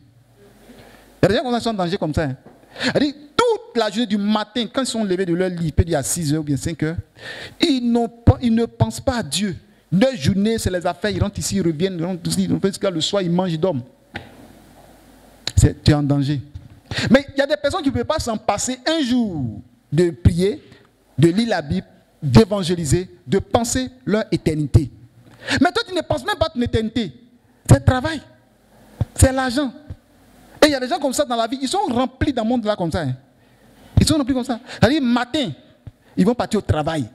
Il y a des gens qui sont en danger comme ça. Hein. C'est-à-dire, toute la journée du matin, quand ils sont levés de leur lit, peut-être à 6h ou bien 5h, ils ne pensent pas à Dieu. Leur journée, c'est les affaires, ils rentrent ici, ils reviennent, ils rentrent ici, le soir, ils mangent, ils dorment. Tu es en danger. Mais il y a des personnes qui ne peuvent pas s'en passer un jour de prier, de lire la Bible, d'évangéliser, de penser leur éternité. Mais toi, tu ne penses même pas à ton éternité. C'est le travail. C'est l'argent. Et il y a des gens comme ça dans la vie, ils sont remplis dans le monde là comme ça. Hein. Ils sont remplis comme ça. C'est-à-dire, matin, ils vont partir au travail.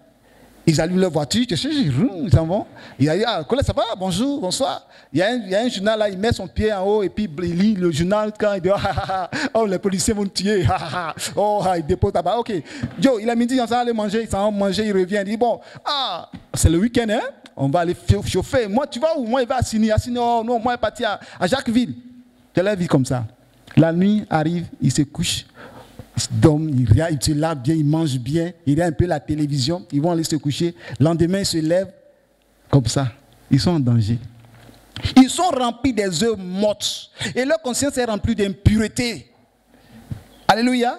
Ils allument leur voiture, ils s'en vont. Il a dit, ah, collègue, ça va, bonjour, bonsoir. Il y a un journal là, il met son pied en haut et puis il lit le journal quand il dit, oh, les policiers vont tuer, oh, il dépose là-bas, ok. Joe, il a midi, il s'en va aller manger, il s'en va manger, il revient, il dit, bon, c'est le week-end, hein, on va aller chauffer. Moi, tu vas où? Moi, il va à Sini, oh non, moi, il est parti à Jacquesville. Je l'ai vu comme ça. La nuit arrive, il se couche. Il dorment, il se lave bien, il mange bien, il regarde un peu la télévision, ils vont aller se coucher. Le lendemain, ils se lèvent comme ça. Ils sont en danger. Ils sont remplis des œuvres mortes. Et leur conscience est remplie d'impureté. Alléluia.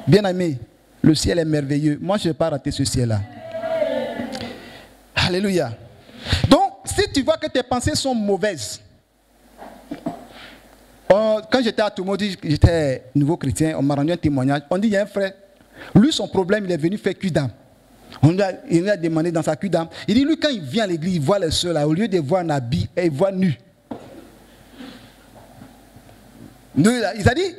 Bien-aimé, le ciel est merveilleux. Moi, je ne vais pas rater ce ciel-là. Alléluia. Donc, si tu vois que tes pensées sont mauvaises, quand j'étais à Toumoudi, j'étais nouveau chrétien, on m'a rendu un témoignage. On dit, il y a un frère, lui, son problème, il est venu faire cuidam. Il lui a demandé dans sa cuidam. Il dit, lui, quand il vient à l'église, il voit les soeurs là, au lieu de voir un habit, il voit nu. Il a dit,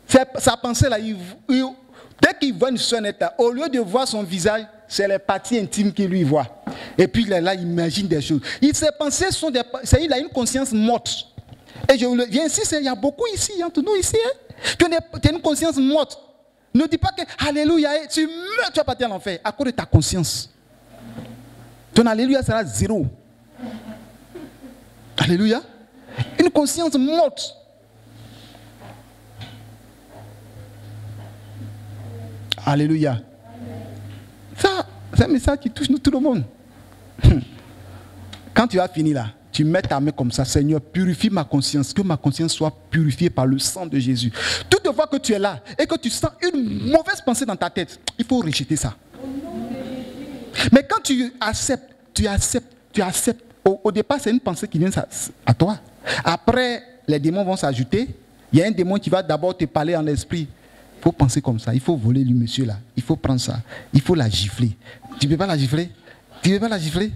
sa pensée là, dès qu'il voit une soeur nette là, au lieu de voir son visage, c'est les parties intimes qu'il lui voit. Et puis là, il imagine des choses. Ses pensées sont des... Il a une conscience morte. Et je le viens ici, il y a beaucoup ici, entre nous ici. Hein. Tu as une conscience morte. Ne dis pas que, alléluia, tu meurs, tu vas partir à l'enfer à cause de ta conscience. Ton alléluia sera 0. Alléluia. Une conscience morte. Alléluia. C'est un message qui touche tout le monde. Quand tu as fini là, tu mets ta main comme ça. Seigneur, purifie ma conscience. Que ma conscience soit purifiée par le sang de Jésus. Toutefois que tu es là et que tu sens une mauvaise pensée dans ta tête, il faut rejeter ça. Mais quand tu acceptes, au départ, c'est une pensée qui vient à toi. Après, les démons vont s'ajouter. Il y a un démon qui va d'abord te parler en esprit. Il faut penser comme ça. Il faut voler lui, monsieur là. Il faut prendre ça. Il faut la gifler. Tu ne peux pas la gifler? Tu ne peux pas la gifler?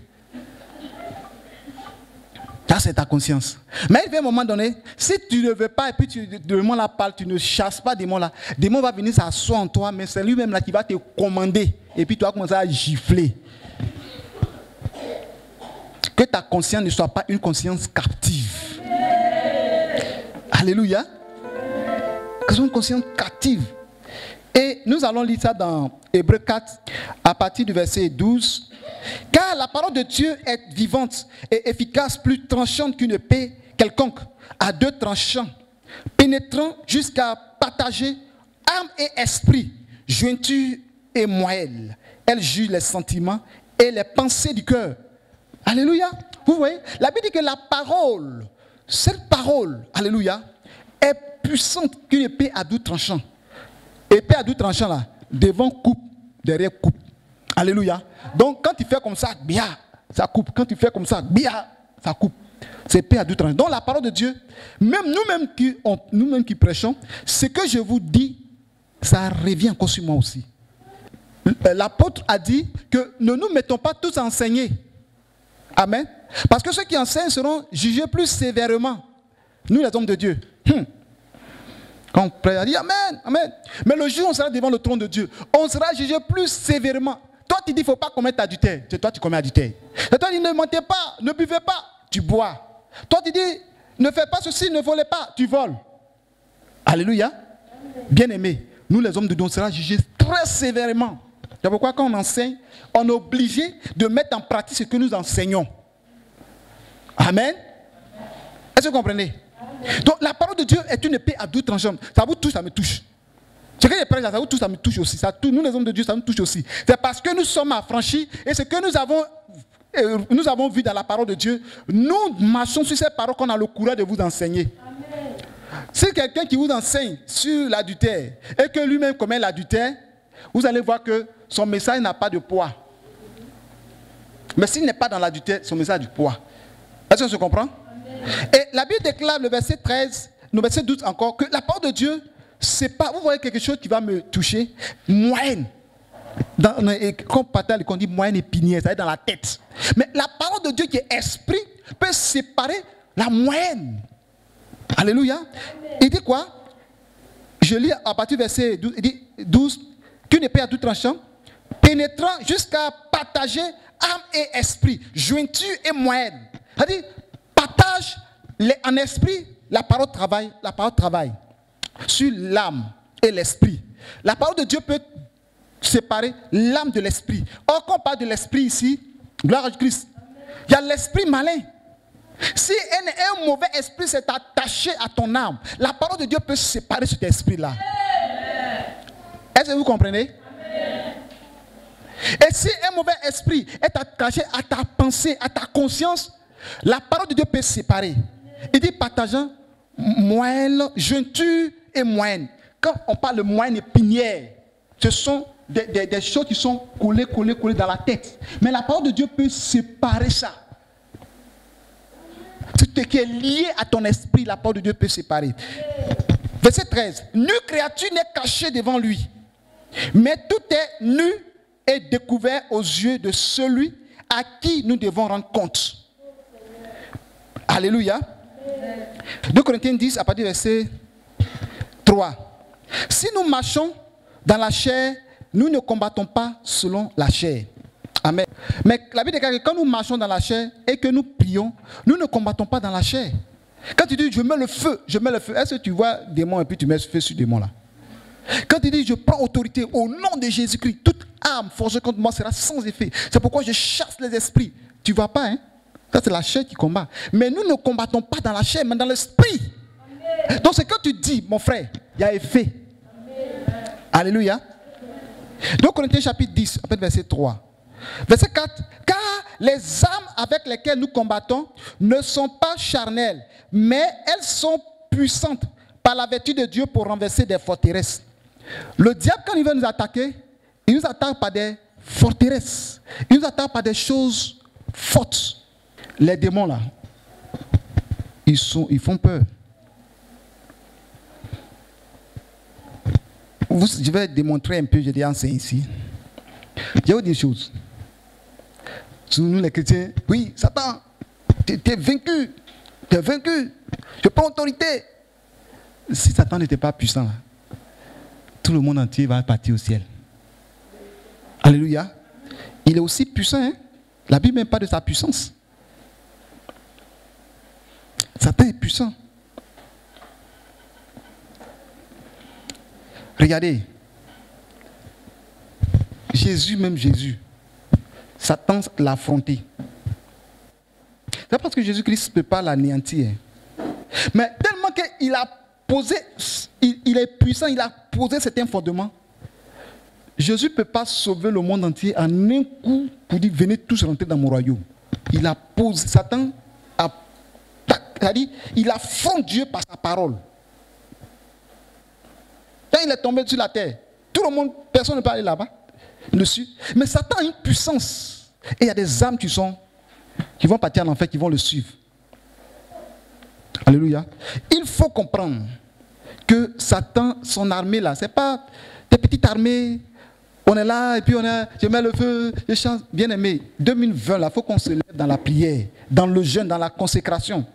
Ça, c'est ta conscience. Mais il y a un moment donné, si tu ne veux pas et puis le démon là parle, tu ne chasses pas le démon là. Le démon va venir s'asseoir en toi, mais c'est lui-même là qui va te commander. Et puis tu vas commencer à gifler. Que ta conscience ne soit pas une conscience captive. Alléluia. Que ce soit une conscience captive. Et nous allons lire ça dans Hébreux 4, à partir du verset 12. Car la parole de Dieu est vivante et efficace, plus tranchante qu'une épée quelconque, à deux tranchants, pénétrant jusqu'à partager âme et esprit, jointure et moelle. Elle juge les sentiments et les pensées du cœur. Alléluia. Vous voyez, la Bible dit que la parole, cette parole, alléluia, est puissante qu'une épée à double tranchant. Épée à double tranchant là, devant coupe, derrière coupe. Alléluia. Donc quand tu fais comme ça, bien, ça coupe. Quand tu fais comme ça, bien, ça coupe. C'est épée à double tranchant. Donc la parole de Dieu, même nous-mêmes qui prêchons, ce que je vous dis, ça revient encore sur moi aussi. L'apôtre a dit que ne nous mettons pas tous à enseigner. Amen. Parce que ceux qui enseignent seront jugés plus sévèrement. Nous les hommes de Dieu. Quand on prie, on dit Amen, Amen. Mais le jour où on sera devant le trône de Dieu, on sera jugé plus sévèrement. Toi, tu dis, il ne faut pas commettre adultère. C'est toi, tu commets adultère. Et toi, tu dis, ne mentez pas, ne buvez pas, tu bois. Toi, tu dis, ne fais pas ceci, ne volez pas, tu voles. Alléluia. Bien-aimés, nous les hommes de Dieu, on sera jugés très sévèrement. C'est pourquoi quand on enseigne, on est obligé de mettre en pratique ce que nous enseignons. Amen. Est-ce que vous comprenez? Donc la parole de Dieu est une épée à double tranchant. Ça vous touche, ça me touche. Ce que je prêche, ça vous touche, ça me touche aussi. Ça touche, nous les hommes de Dieu, ça nous touche aussi. C'est parce que nous sommes affranchis et ce que nous avons vu dans la parole de Dieu, nous marchons sur cette parole qu'on a le courage de vous enseigner. Amen. Si quelqu'un qui vous enseigne sur l'adultère et que lui-même commet l'adultère, vous allez voir que son message n'a pas de poids. Mais s'il n'est pas dans l'adultère, son message a du poids. Est-ce qu'on se comprend? Amen. Et la Bible déclare le verset 13, le verset 12 encore, que la parole de Dieu, c'est pas, vous voyez quelque chose qui va me toucher, moyenne. Quand on dit moyenne épinière, ça va être dans la tête. Mais la parole de Dieu qui est esprit peut séparer la moyenne. Alléluia. Amen. Il dit quoi? Je lis à partir du verset 12, il dit 12, qu'une épée à double tranchant, pénétrant jusqu'à partager âme et esprit, jointure et moelle. C'est-à-dire, partage en esprit, la parole travaille sur l'âme et l'esprit. La parole de Dieu peut séparer l'âme de l'esprit. Or, quand on parle de l'esprit ici, gloire à Christ, il y a l'esprit malin. Si un mauvais esprit s'est attaché à ton âme, la parole de Dieu peut séparer cet esprit-là. Est-ce que vous comprenez? Amen. Et si un mauvais esprit est attaché à ta pensée, à ta conscience, la parole de Dieu peut séparer. Il dit partageant moelle, jointure et moelle. Quand on parle de moelle épinière, ce sont des choses qui sont collées dans la tête. Mais la parole de Dieu peut séparer ça. Ce qui est lié à ton esprit, la parole de Dieu peut séparer. Verset 13. Nulle créature n'est cachée devant lui, mais tout est nu et découvert aux yeux de celui à qui nous devons rendre compte. Alléluia. 2 Corinthiens 10, à partir du verset 3. Si nous marchons dans la chair, nous ne combattons pas selon la chair. Amen. Mais la Bible déclare que quand nous marchons dans la chair et que nous prions, nous ne combattons pas dans la chair. Quand tu dis je mets le feu, est-ce que tu vois démon et puis tu mets le feu sur démon là? Quand tu dis je prends autorité au nom de Jésus-Christ, toute arme forgée contre moi sera sans effet. C'est pourquoi je chasse les esprits. Tu ne vois pas, hein? Ça c'est la chair qui combat. Mais nous ne combattons pas dans la chair, mais dans l'esprit. Amen. Donc c'est quand tu dis, mon frère, il y a effet. Amen. Alléluia. Donc Corinthiens chapitre 10, verset 3. Verset 4. Car les armes avec lesquelles nous combattons ne sont pas charnelles, mais elles sont puissantes par la vertu de Dieu pour renverser des forteresses. Le diable, quand il veut nous attaquer, il nous attaque par des forteresses. Il nous attaque par des choses fortes. Les démons là, ils font peur. Je vais démontrer un peu, je vais enseigner ici. Je vais vous dire une chose. Sur nous les chrétiens, oui, Satan, tu es vaincu. Tu es vaincu. Je prends autorité. Si Satan n'était pas puissant, là, tout le monde entier va partir au ciel. Alléluia. Il est aussi puissant. Hein? La Bible même pas de sa puissance. Satan est puissant. Regardez. Jésus, Satan l'a affronté. C'est parce que Jésus-Christ ne peut pas l'anéantir. Mais tellement qu'il a posé, il est puissant, il a posé certains fondements. Jésus ne peut pas sauver le monde entier en un coup pour dire venez tous rentrer dans mon royaume. Il a posé, Satan a, c'est-à-dire, il affronte Dieu par sa parole. Quand il est tombé sur la terre, tout le monde, personne ne peut aller là-bas, dessus. Mais Satan a une puissance. Et il y a des âmes qui vont partir en enfer, qui vont le suivre. Alléluia. Il faut comprendre que Satan, son armée là, ce n'est pas des petites armées. On est là et puis je mets le feu, je chante. Bien aimé, 2020 là, il faut qu'on se lève dans la prière, dans le jeûne, dans la consécration.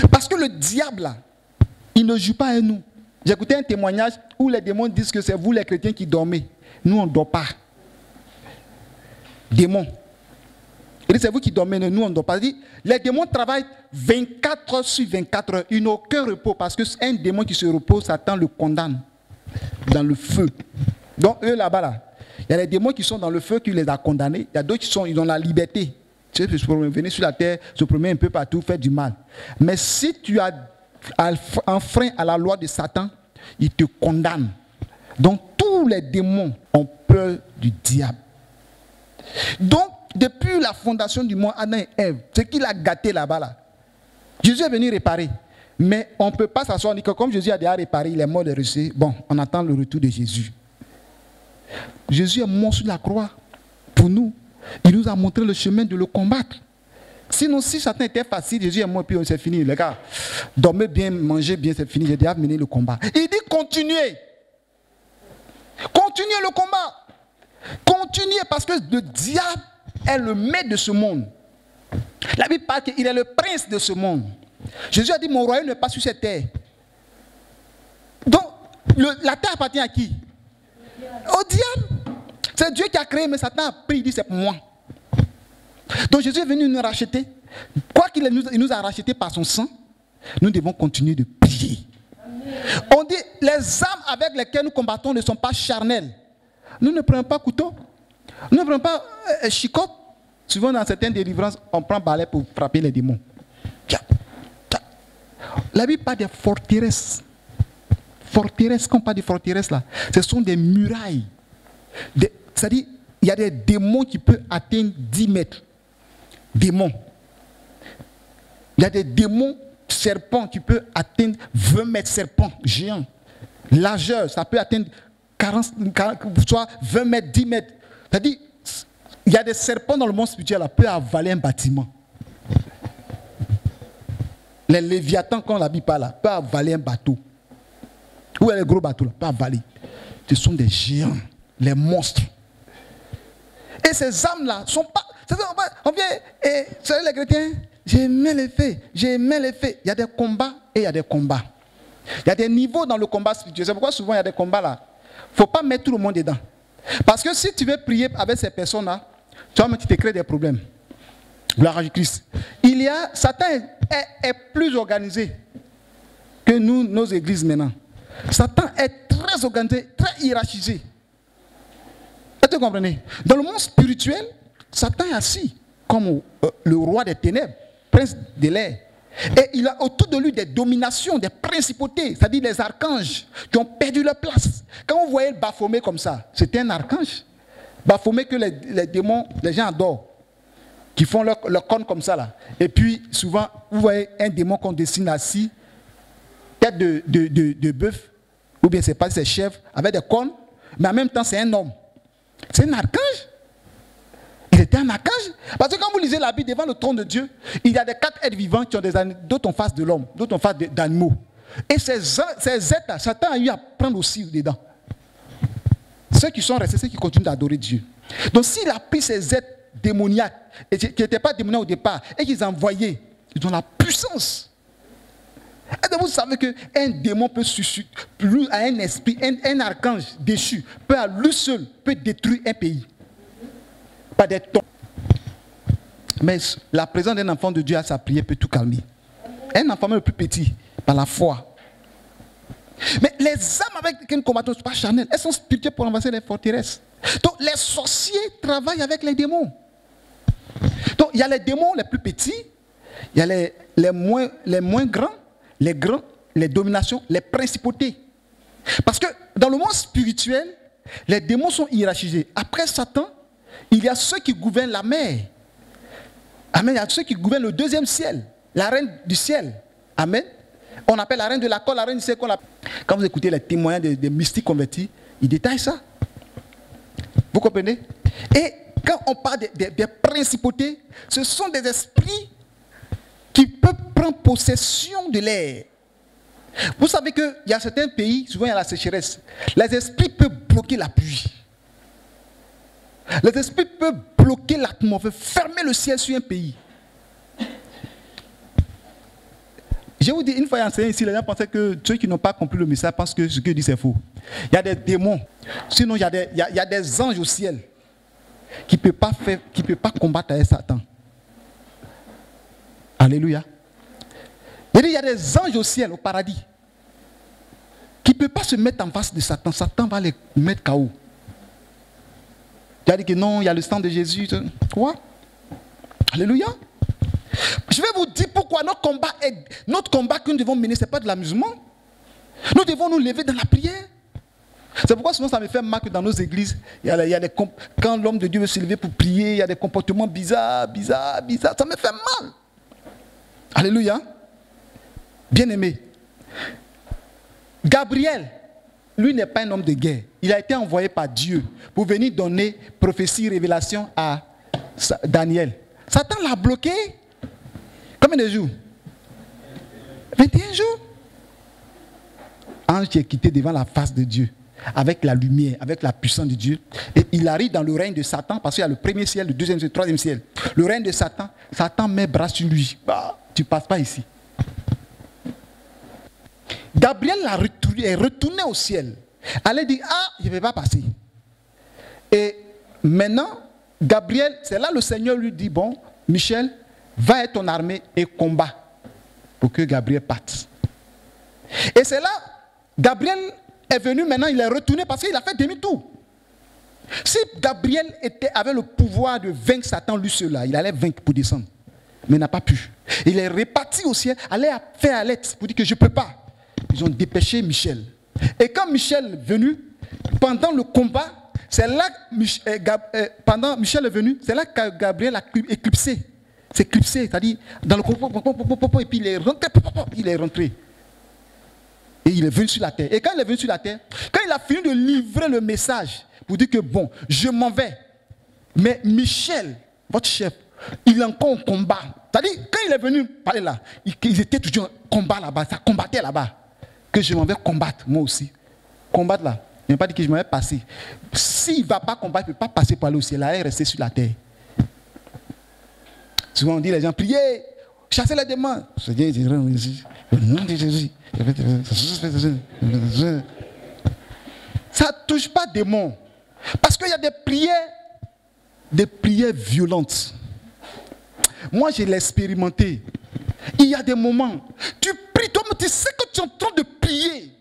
Parce que le diable là, il ne joue pas à nous. J'ai écouté un témoignage où les démons disent que c'est vous les chrétiens qui dormez. Nous on ne dort pas. Démons. Il dit c'est vous qui dormez, nous on ne dort pas. Il dit, les démons travaillent 24 heures sur 24 heures. Ils n'ont aucun repos parce qu'un démon qui se repose, Satan le condamne dans le feu. Donc eux là-bas, là, il y a des démons qui sont dans le feu qui les a condamnés. Il y a d'autres ils ont la liberté. Tu sais, venir sur la terre, se promener un peu partout, faire du mal. Mais si tu as enfreint à la loi de Satan, il te condamne. Donc tous les démons ont peur du diable. Donc depuis la fondation du monde, Adam et Ève, ce qu'il a gâté là-bas, là, Jésus est venu réparer. Mais on ne peut pas s'asseoir, que comme Jésus a déjà réparé, il est mort de ressuscité. Bon, on attend le retour de Jésus. Jésus est mort sur la croix pour nous. Il nous a montré le chemin de le combattre. Sinon, si Satan était facile, Jésus est mort, puis c'est fini. Les gars, dormez bien, mangez bien, c'est fini. J'ai déjà mené le combat. Il dit continuez. Continuez le combat. Continuez parce que le diable est le maître de ce monde. La Bible parle qu'il est le prince de ce monde. Jésus a dit mon royaume n'est pas sur cette terre. Donc, la terre appartient à qui? Au diable. C'est Dieu qui a créé, mais Satan a pris, il dit c'est pour moi. Donc Jésus est venu nous racheter. Quoi qu'il nous a racheté par son sang, nous devons continuer de prier. On dit les armes avec lesquelles nous combattons ne sont pas charnelles. Nous ne prenons pas couteau. Nous ne prenons pas chicotte. Souvent dans certaines délivrances, on prend balai pour frapper les démons. La Bible parle des forteresses. Forteresses, quand on parle de forteresses là, ce sont des murailles. C'est-à-dire, il y a des démons qui peuvent atteindre 10 mètres. Démons. Il y a des démons serpents qui peuvent atteindre 20 mètres, serpents géants. Largeur, ça peut atteindre soit 20 mètres, 10 mètres. C'est-à-dire, il y a des serpents dans le monde spirituel qui peuvent avaler un bâtiment. Les léviathans, quand la Bible parle, peuvent avaler un bateau. Où est le gros bateau là? Peuvent avaler. Ce sont des géants, les monstres. Et ces âmes-là sont pas. On vient, et vous savez les chrétiens, j'aimais les faits, j'aimais les faits. Il y a des combats et il y a des combats. Il y a des niveaux dans le combat spirituel. C'est pourquoi souvent il y a des combats là. Il ne faut pas mettre tout le monde dedans. Parce que si tu veux prier avec ces personnes-là, tu te crées des problèmes. Gloire à Jésus-Christ. Satan est plus organisé que nous, nos églises maintenant. Satan est très organisé, très hiérarchisé. Est-ce que vous comprenez? Dans le monde spirituel, Satan est assis comme le roi des ténèbres, prince de l'air. Et il a autour de lui des dominations, des principautés, c'est-à-dire les archanges qui ont perdu leur place. Quand vous voyez le Baphomet comme ça, c'était un archange. Baphomet que les démons, les gens adorent, qui font leur corne comme ça là. Et puis souvent, vous voyez un démon qu'on dessine assis, tête de bœuf, ou bien c'est pas c'est chèvre, avec des cornes, mais en même temps c'est un homme. C'est un archange. Il était un archange. Parce que quand vous lisez la Bible devant le trône de Dieu, il y a des 4 êtres vivants qui ont d'autres en face de l'homme, d'autres en face d'animaux. Et ces êtres-là, Satan a eu à prendre aussi dedans. Ceux qui sont restés, ceux qui continuent d'adorer Dieu. Donc s'il a pris ces êtres démoniaques, et qui n'étaient pas démoniaques au départ, et qu'ils envoyaient, ils ont la puissance. Et vous savez qu'un démon peut susciter, à un esprit, un archange déchu, peut à lui seul, peut détruire un pays. Pas des tons. Mais la présence d'un enfant de Dieu à sa prière peut tout calmer. Un enfant même le plus petit, par la foi. Mais les âmes avec lesquelles nous combattons ne sont pas charnelles, elles sont spirituelles pour renverser les forteresses. Donc les sorciers travaillent avec les démons. Donc il y a les démons les plus petits, il y a les moins grands, les dominations, les principautés. Parce que dans le monde spirituel, les démons sont hiérarchisés. Après Satan, il y a ceux qui gouvernent la mer. Amen. Il y a ceux qui gouvernent le deuxième ciel, la reine du ciel. Amen. On appelle la reine de la colle, la reine du ciel. Quand vous écoutez les témoignages des mystiques convertis, ils détaillent ça. Vous comprenez? Et quand on parle des principautés, ce sont des esprits qui peuvent prendre possession de l'air. Vous savez qu'il y a certains pays, souvent il y a la sécheresse. Les esprits peuvent bloquer la pluie. Les esprits peuvent bloquer l'atmosphère, fermer le ciel sur un pays. Je vous dis, une fois enseigné ici, les gens pensaient que ceux qui n'ont pas compris le message pensent que ce que dit c'est faux. Il y a des démons. Sinon, il y a des anges au ciel qui ne peuvent pas combattre avec Satan. Alléluia. Il y a des anges au ciel, au paradis, qui ne peuvent pas se mettre en face de Satan. Satan va les mettre KO. Tu as dit que non, il y a le sang de Jésus. Quoi? Alléluia. Je vais vous dire pourquoi notre combat que nous devons mener, ce n'est pas de l'amusement. Nous devons nous lever dans la prière. C'est pourquoi souvent ça me fait mal que dans nos églises, quand l'homme de Dieu veut se lever pour prier, il y a des comportements bizarres. Ça me fait mal. Alléluia. Bien-aimé. Gabriel, lui n'est pas un homme de guerre. Il a été envoyé par Dieu pour venir donner prophétie, révélation à Daniel. Satan l'a bloqué. Combien de jours? 21 jours. Ange qui est quitté devant la face de Dieu, avec la lumière, avec la puissance de Dieu. Et il arrive dans le règne de Satan, parce qu'il y a le premier ciel, le deuxième ciel, le troisième ciel. Le règne de Satan, Satan met bras sur lui. Bah, tu ne passes pas ici. Gabriel est retourné au ciel. Elle a dit, je ne vais pas passer. Et maintenant, Gabriel, c'est là le Seigneur lui dit, bon, Michel, va avec ton armée et combat pour que Gabriel parte. Et c'est là, Gabriel est venu maintenant, il est retourné parce qu'il a fait demi-tour. Si Gabriel avait le pouvoir de vaincre Satan lui seul là, il allait vaincre pour descendre. Mais il n'a pas pu. Il est reparti au ciel, allait faire alerte pour dire que je ne peux pas. Ils ont dépêché Michel. Et quand Michel est venu, pendant le combat, c'est là pendant Michel est venu, c'est là que Gabriel a éclipsé. C'est éclipsé, c'est-à-dire dans le combat, et puis il est rentré. Et il est venu sur la terre. Et quand il est venu sur la terre, quand il a fini de livrer le message pour dire que bon, je m'en vais. Mais Michel, votre chef, il est encore en combat. C'est-à-dire, quand il est venu parler là, ils étaient toujours en combat là-bas, ça combattait là-bas. Que je m'en vais combattre, moi aussi. Combattre là. Il n'a pas dit que je m'en vais passer. S'il ne va pas combattre, il ne peut pas passer pour aller au ciel, il est resté sur la terre. Souvent on dit les gens, priez, chassez les démons. Ça ne touche pas démons. Parce qu'il y a des prières violentes. Moi, je l'ai expérimenté. Il y a des moments, tu pries, toi-même, tu sais que tu es en train de prier.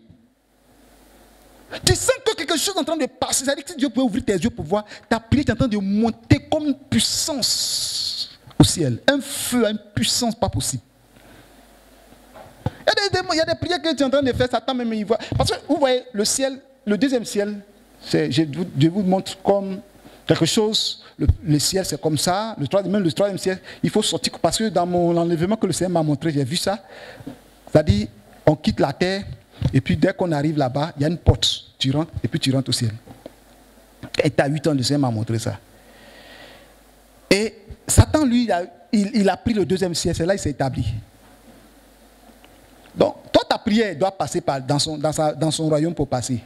Tu sens que quelque chose est en train de passer. C'est-à-dire que si Dieu pouvait ouvrir tes yeux pour voir, ta prière est en train de monter comme une puissance au ciel. Un feu, une puissance pas possible. Il y a des prières que tu es en train de faire, Satan même il voit. Parce que vous voyez, le ciel, le deuxième ciel, je vous montre comme quelque chose, le ciel c'est comme ça, même le troisième ciel, il faut sortir, parce que dans mon enlèvement que le Seigneur m'a montré, j'ai vu ça, c'est-à-dire on quitte la terre, et puis dès qu'on arrive là-bas, il y a une porte, tu rentres, et puis tu rentres au ciel. Et tu as 8 ans, le Seigneur m'a montré ça. Et Satan, lui, il a pris le deuxième ciel, c'est là qu'il s'est établi. Donc, toi, ta prière doit passer dans son royaume pour passer.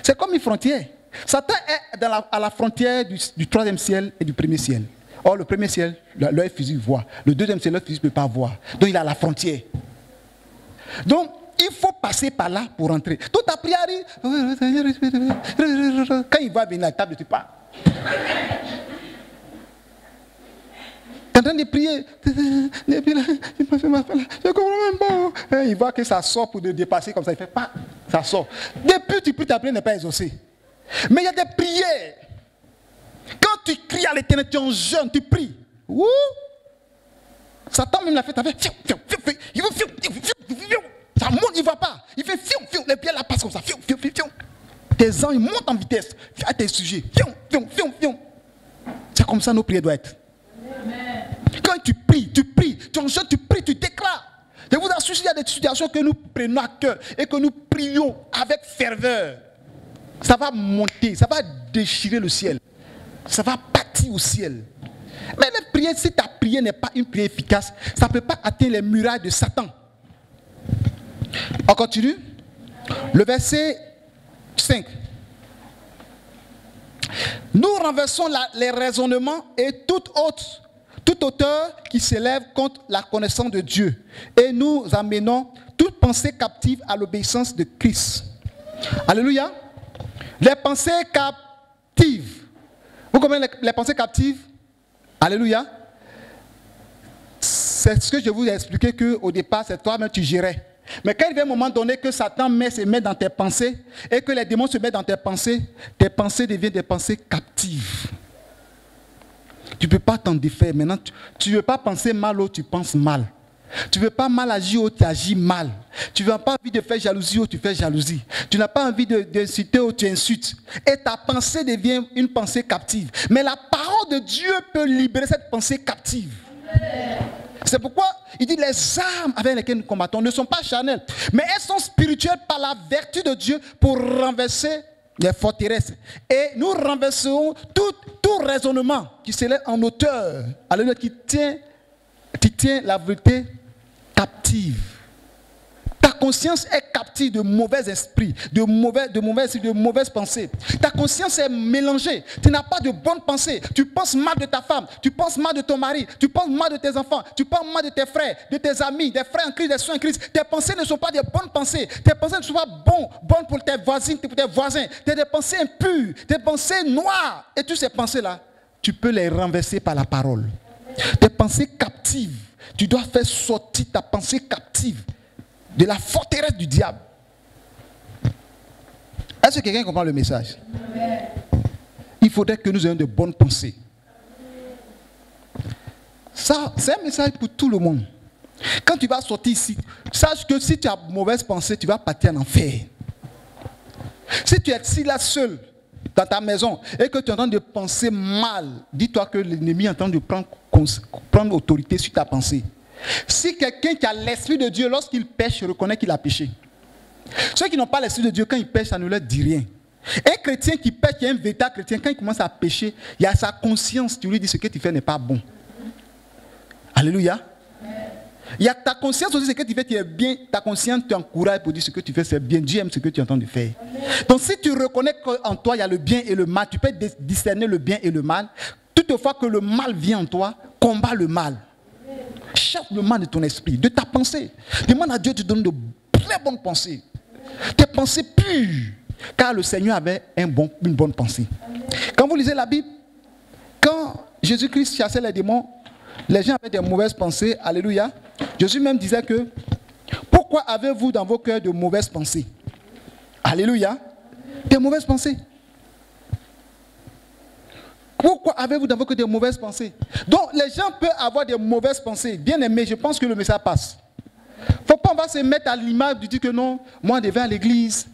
C'est comme une frontière. Satan est à la frontière du troisième ciel et du premier ciel. Or, le premier ciel, l'œil physique voit. Le deuxième ciel, l'œil physique ne peut pas voir. Donc, il est à la frontière. Donc, il faut passer par là pour entrer. Toute ta prière arrive. Quand il va venir à la table, tu pars. Tu es en train de prier. Je comprends même pas. Il voit que ça sort pour te dépasser comme ça. Il fait pas. Ça sort. Depuis tu pries, ta prière n'est pas exaucée. Mais il y a des prières. Quand tu cries à l'Éternel, tu es en jeûne, tu pries. Ouh. Satan même l'a fait. Il veut ça monte, il ne va pas. Il fait fion, fion. Les pieds là passent comme ça. Fion, fion, fion. Tes anges, ils montent en vitesse. À tes sujets. Fion, fion, fion, fion. C'est comme ça nos prières doivent être. Amen. Quand tu pries, tu en jeûne, tu pries, tu déclares. Je vous assure, il y a des situations que nous prenons à cœur et que nous prions avec ferveur. Ça va monter, ça va déchirer le ciel. Ça va partir au ciel. Mais les prières, si ta prière n'est pas une prière efficace, ça ne peut pas atteindre les murailles de Satan. On continue. Le verset 5. Nous renversons les raisonnements et toute hauteur qui s'élève contre la connaissance de Dieu. Et nous amenons toute pensée captive à l'obéissance de Christ. Alléluia. Les pensées captives. Vous comprenez les pensées captives? Alléluia. C'est ce que je vous ai expliqué qu'au départ, c'est toi-même tu gérais. Mais quand il vient un moment donné que Satan se met dans tes pensées et que les démons se mettent dans tes pensées deviennent des pensées captives. Tu ne peux pas t'en défaire. Maintenant, tu ne veux pas penser mal ou tu penses mal. Tu ne veux pas mal agir ou tu agis mal. Tu n'as pas envie de faire jalousie ou tu fais jalousie. Tu n'as pas envie d'insulter ou tu insultes. Et ta pensée devient une pensée captive. Mais la parole de Dieu peut libérer cette pensée captive. C'est pourquoi il dit les armes avec lesquelles nous combattons ne sont pas charnelles, mais elles sont spirituelles par la vertu de Dieu pour renverser les forteresses. Et nous renverserons tout raisonnement qui s'élève en hauteur, alléluia, qui tient la vérité captive. Ta conscience est captive de mauvais esprits, de mauvaises pensées. Ta conscience est mélangée. Tu n'as pas de bonnes pensées. Tu penses mal de ta femme, tu penses mal de ton mari, tu penses mal de tes enfants, tu penses mal de tes frères, de tes amis, des frères en Christ, des soeurs en Christ. Tes pensées ne sont pas des bonnes pensées. Tes pensées ne sont pas bonnes pour tes voisines, pour tes voisins. Tu as des pensées impures, des pensées noires. Et toutes ces pensées-là, tu peux les renverser par la parole. Tes pensées captives, tu dois faire sortir ta pensée captive de la forteresse du diable. Est-ce que quelqu'un comprend le message? Il faudrait que nous ayons de bonnes pensées. Ça, c'est un message pour tout le monde. Quand tu vas sortir ici, sache que si tu as mauvaise pensée, tu vas partir en enfer. Si tu es ici là seul, dans ta maison, et que tu es en train de penser mal, dis-toi que l'ennemi est en train de prendre autorité sur ta pensée. Si quelqu'un qui a l'Esprit de Dieu, lorsqu'il pêche, reconnaît qu'il a péché. Ceux qui n'ont pas l'Esprit de Dieu, quand ils pêchent, ça ne leur dit rien. Un chrétien qui pêche, qui est un véritable chrétien, quand il commence à pécher, il y a sa conscience qui lui dit ce que tu fais n'est pas bon. Alléluia. Il y a ta conscience aussi, ce que tu fais, tu es bien. Ta conscience t'encourage pour dire ce que tu fais, c'est bien. Dieu aime ce que tu es en train de faire. Donc si tu reconnais qu'en toi, il y a le bien et le mal, tu peux discerner le bien et le mal. Toutefois que le mal vient en toi, combat le mal. Chasse le mal de ton esprit, de ta pensée. Demande à Dieu de te donner de très bonnes pensées. Tes pensées pures. Car le Seigneur avait une bonne pensée. Quand vous lisez la Bible, quand Jésus-Christ chassait les démons, les gens avaient des mauvaises pensées. Alléluia. Jésus même disait que pourquoi avez-vous dans vos cœurs de mauvaises pensées? Alléluia. Des mauvaises pensées. Pourquoi avez-vous dans vos cœurs de mauvaises pensées? Donc les gens peuvent avoir des mauvaises pensées. Bien aimé, je pense que le message passe. Il ne faut pas se mettre à l'image de dire que non, moi je vais à l'église,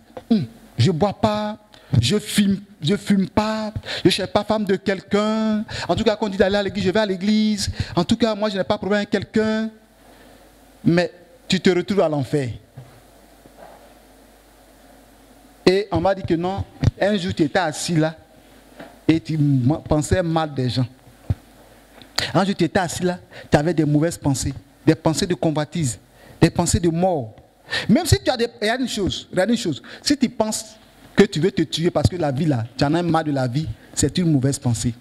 je ne bois pas, je fume pas, je ne cherche pas femme de quelqu'un. En tout cas, quand on dit d'aller à l'église, je vais à l'église. En tout cas, moi, je n'ai pas de problème avec quelqu'un. Mais tu te retrouves à l'enfer. Et on m'a dit que non, un jour tu étais assis là et tu pensais mal des gens. Un jour tu étais assis là, tu avais des mauvaises pensées, des pensées de convoitise, des pensées de mort. Même si tu as des... Regarde une chose, si tu penses que tu veux te tuer parce que la vie là, tu en as marre de la vie, c'est une mauvaise pensée.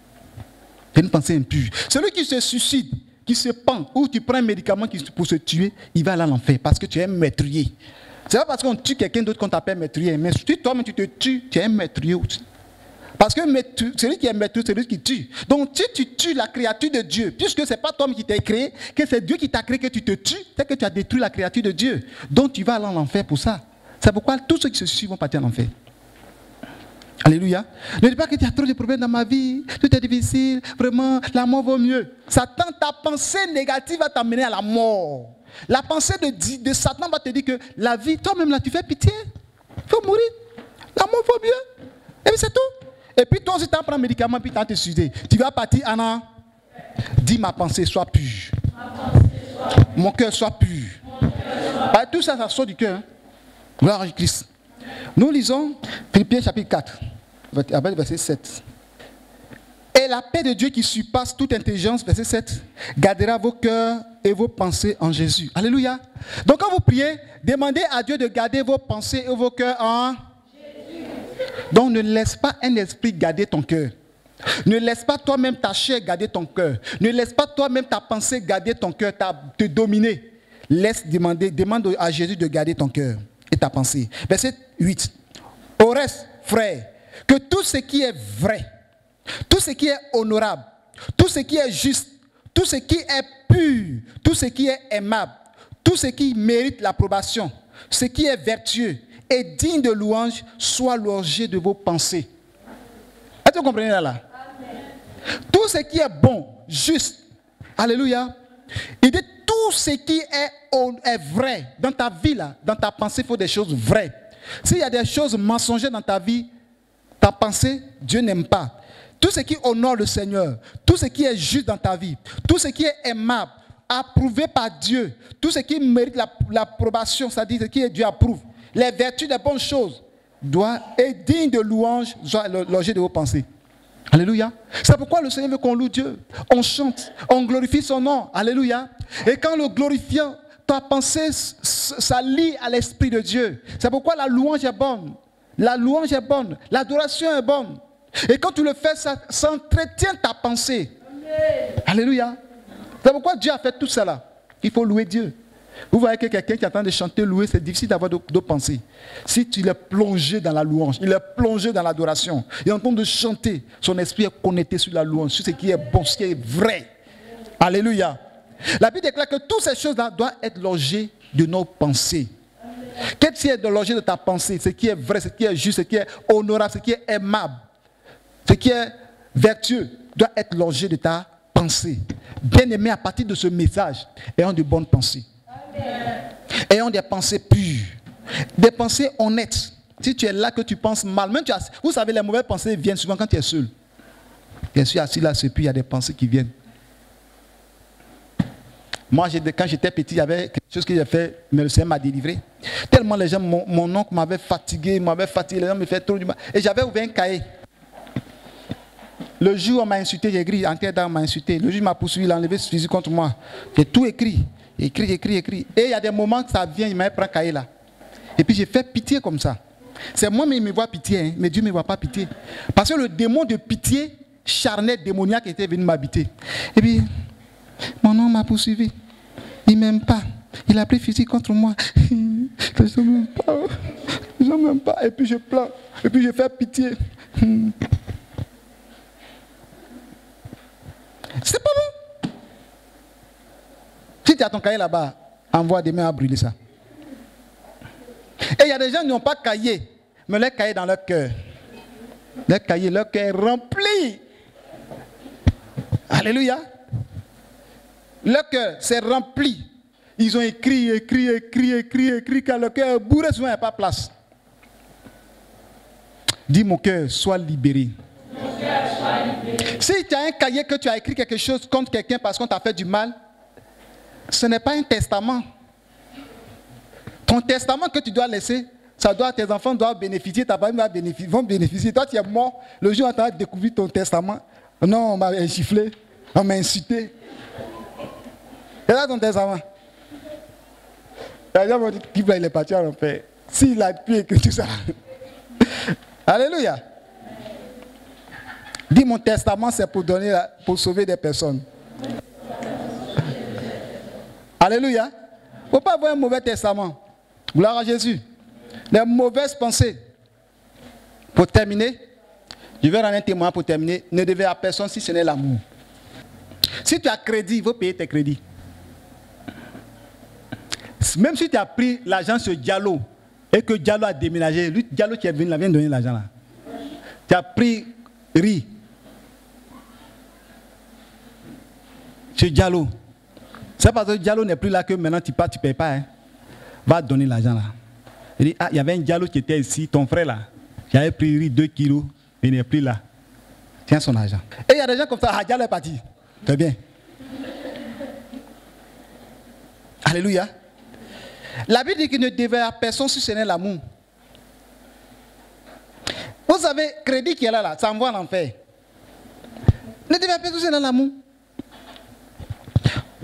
C'est une pensée impure. Celui qui se suicide, qui se pend, ou tu prends un médicament pour se tuer, il va aller à l'enfer parce que tu es un meurtrier. C'est pas parce qu'on tue quelqu'un d'autre qu'on t'appelle meurtrier. Mais si toi-même tu te tues, tu es un meurtrier aussi. Parce que celui qui est meurtrier, c'est celui qui tue. Donc si tu tues la créature de Dieu, puisque ce n'est pas toi-même qui t'es créé, que c'est Dieu qui t'a créé, que tu te tues, c'est que tu as détruit la créature de Dieu. Donc tu vas aller en enfer pour ça. C'est pourquoi tous ceux qui se suivent vont partir en enfer. Alléluia. Ne dis pas que tu as trop de problèmes dans ma vie, tout est difficile, vraiment, la mort vaut mieux. Satan, ta pensée négative va t'amener à la mort. La pensée de Satan va te dire que la vie, toi-même là, tu fais pitié. Il faut mourir. La mort vaut mieux. Et puis c'est tout. Et puis toi aussi, tu prends un médicament, puis tu as te suicidé. Tu vas partir, Anna. Dis ma pensée soit pure. Mon cœur soit pur. Tout ça, ça sort du cœur. Hein. Gloire à Christ. Nous lisons Philippiens chapitre 4, verset 7. Et la paix de Dieu qui surpasse toute intelligence, verset 7, gardera vos cœurs et vos pensées en Jésus. Alléluia. Donc quand vous priez, demandez à Dieu de garder vos pensées et vos cœurs en Jésus. Donc ne laisse pas un esprit garder ton cœur. Ne laisse pas toi-même ta chair garder ton cœur. Ne laisse pas toi-même ta pensée garder ton cœur, te dominer. Demande à Jésus de garder ton cœur et ta pensée. Verset 8. Au reste, frère, que tout ce qui est vrai, tout ce qui est honorable, tout ce qui est juste, tout ce qui est pur, tout ce qui est aimable, tout ce qui mérite l'approbation, ce qui est vertueux et digne de louange, soit logé de vos pensées. Est-ce que vous comprenez là? Amen. Tout ce qui est bon, juste, alléluia. Il dit tout ce qui est vrai dans ta vie, là, dans ta pensée, il faut des choses vraies. S'il y a des choses mensongères dans ta vie, ta pensée, Dieu n'aime pas. Tout ce qui honore le Seigneur, tout ce qui est juste dans ta vie, tout ce qui est aimable, approuvé par Dieu, tout ce qui mérite l'approbation, c'est-à-dire ce qui est Dieu approuve, les vertus des bonnes choses, doit être digne de louange, doit loger de vos pensées. Alléluia. C'est pourquoi le Seigneur veut qu'on loue Dieu. On chante, on glorifie son nom. Alléluia. Et quand le glorifiant, ta pensée s'allie à l'Esprit de Dieu. C'est pourquoi la louange est bonne. La louange est bonne. L'adoration est bonne. Et quand tu le fais, ça entretient ta pensée. Amen. Alléluia. C'est pourquoi Dieu a fait tout cela. Il faut louer Dieu. Vous voyez que quelqu'un qui est en train de chanter, louer, c'est difficile d'avoir d'autres pensées. Si tu l'es plongé dans la louange, il est plongé dans l'adoration, il est en train de chanter, son esprit est connecté sur la louange, sur ce qui est bon, ce qui est vrai. Alléluia. La Bible déclare que toutes ces choses-là doivent être logées de nos pensées. Qu'est-ce qui est logé de ta pensée? Ce qui est vrai, ce qui est juste, ce qui est honorable, ce qui est aimable, ce qui est vertueux, doit être logé de ta pensée. Bien-aimé, à partir de ce message, ayons de bonnes pensées. Ayons des pensées pures, des pensées honnêtes. Si tu es là que tu penses mal, même vous savez, les mauvaises pensées viennent souvent quand tu es seul. Je suis assis là, et puis il y a des pensées qui viennent. Moi, quand j'étais petit, il y avait quelque chose que j'ai fait, mais le Seigneur m'a délivré. Tellement les gens, mon oncle m'avait fatigué, les gens me faisaient trop du mal. Et j'avais ouvert un cahier. Le jour où on m'a insulté, j'ai écrit, on m'a insulté. Le jour où il m'a poursuivi, il a enlevé ce fusil contre moi. J'ai tout écrit. Écrit. Et il y a des moments que ça vient, il m'a pris un cahier là. Et puis j'ai fait pitié comme ça. C'est moi-même qui me vois pitié, hein, mais Dieu ne me voit pas pitié. Parce que le démon de pitié, charnel, démoniaque, était venu m'habiter. Et puis, mon homme m'a poursuivi. Il ne m'aime pas. Il a pris fusil contre moi. Je ne m'aime pas. Et puis je pleure. Et puis je fais pitié. C'est pas bon. Si tu as ton cahier là-bas, envoie des mains à brûler ça. Et il y a des gens qui n'ont pas cahier, mais leur cahier dans leur cœur. Leur cœur est rempli. Alléluia. Leur cœur, c'est rempli. Ils ont écrit, car le cœur est bourré, souvent il n'y a pas de place. Dis mon cœur, sois libéré. Si tu as un cahier que tu as écrit quelque chose contre quelqu'un parce qu'on t'a fait du mal, ce n'est pas un testament. Ton testament que tu dois laisser, ça doit, tes enfants doivent bénéficier, ta famille vont bénéficier. Toi, tu es mort, le jour où tu as découvert ton testament, non, on m'a insufflé, on m'a insulté. Et là, ton testament. Les gens vont dire qu'il est parti en enfer. S'il a pu écrire tout ça. Alléluia. Dis mon testament, c'est pour donner, pour sauver des personnes. Alléluia. Il ne faut pas avoir un mauvais testament. Gloire à Jésus. Les mauvaises pensées. Pour terminer, je vais rendre un témoin pour terminer. Ne devez à personne si ce n'est l'amour. Si tu as crédit, il faut payer tes crédits. Même si tu as pris l'argent sur Diallo et que Diallo a déménagé, lui, Diallo qui est venu, il vient donner l'argent là. Tu as pris riz chez Diallo. C'est parce que Diallo n'est plus là que maintenant tu pars, tu ne payes pas. Hein. Va donner l'argent là. Il dit, ah, il y avait un Diallo qui était ici, ton frère là. Il avait pris riz 2 kilos, il n'est plus là. Tiens son argent. Et il y a des gens comme ça, ah, Diallo est parti. Très bien. Alléluia. La Bible dit qu'il ne devait à personne si ce n'est l'amour. Vous savez, crédit qui est là, ça envoie en enfer. Ne devait à personne si ce n'est l'amour.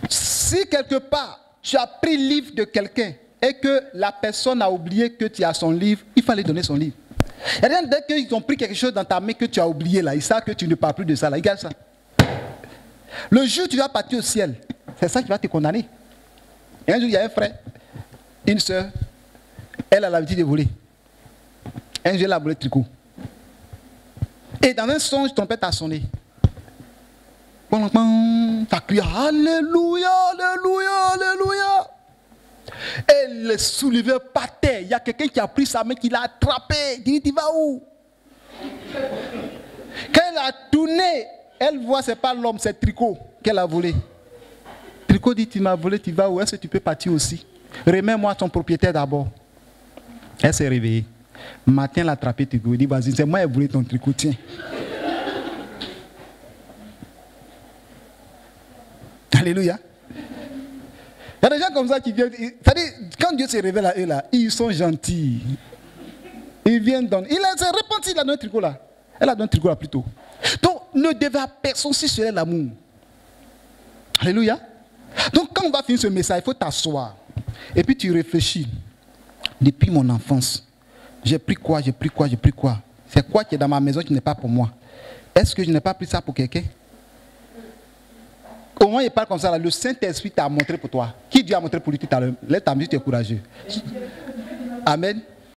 Si quelque part tu as pris le livre de quelqu'un et que la personne a oublié que tu as son livre, il fallait donner son livre. Il y a des gens, dès qu'ils ont pris quelque chose dans ta main que tu as oublié là, ils savent que tu ne parles plus de ça là, ils gardent ça. Le jour où tu vas partir au ciel, c'est ça qui va te condamner. Et un jour, il y a un frère, une soeur, elle a l'habitude de voler. Un jour, elle a volé le tricot. Et dans un songe, ton père t'a sonné. T'as crié Alléluia, Alléluia, Alléluia. Elle est soulevée par terre. Il y a quelqu'un qui a pris sa main, qui l'a attrapé. Il dit, tu vas où? Quand elle a tourné, elle voit, ce n'est pas l'homme, c'est le tricot qu'elle a volé. Le tricot dit, tu m'as volé, tu vas où? Est-ce que tu peux partir aussi? Remets-moi ton propriétaire d'abord. Elle s'est réveillée. Matin, elle a attrapé le tricot. Il dit, vas-y, c'est moi qui ai volé ton tricot, tiens. Alléluia. Il y a des gens comme ça qui viennent. C'est-à-dire, quand Dieu se révèle à eux là, ils sont gentils. Ils viennent donner. Il s'est repenti, il a donné un tricot là. Elle a donné un tricot là plus tôt. Donc, ne devez à personne si ce n'est l'amour. Alléluia. Donc, quand on va finir ce message, il faut t'asseoir. Et puis tu réfléchis. Depuis mon enfance, j'ai pris quoi, j'ai pris quoi, j'ai pris quoi? C'est quoi qui est dans ma maison qui n'est pas pour moi? Est-ce que je n'ai pas pris ça pour quelqu'un? Au moins, il parle comme ça. Là. Le Saint-Esprit t'a montré pour toi. Qui Dieu a montré pour lui tout à l'heure? Là, tu as dit que tu es courageux. Amen.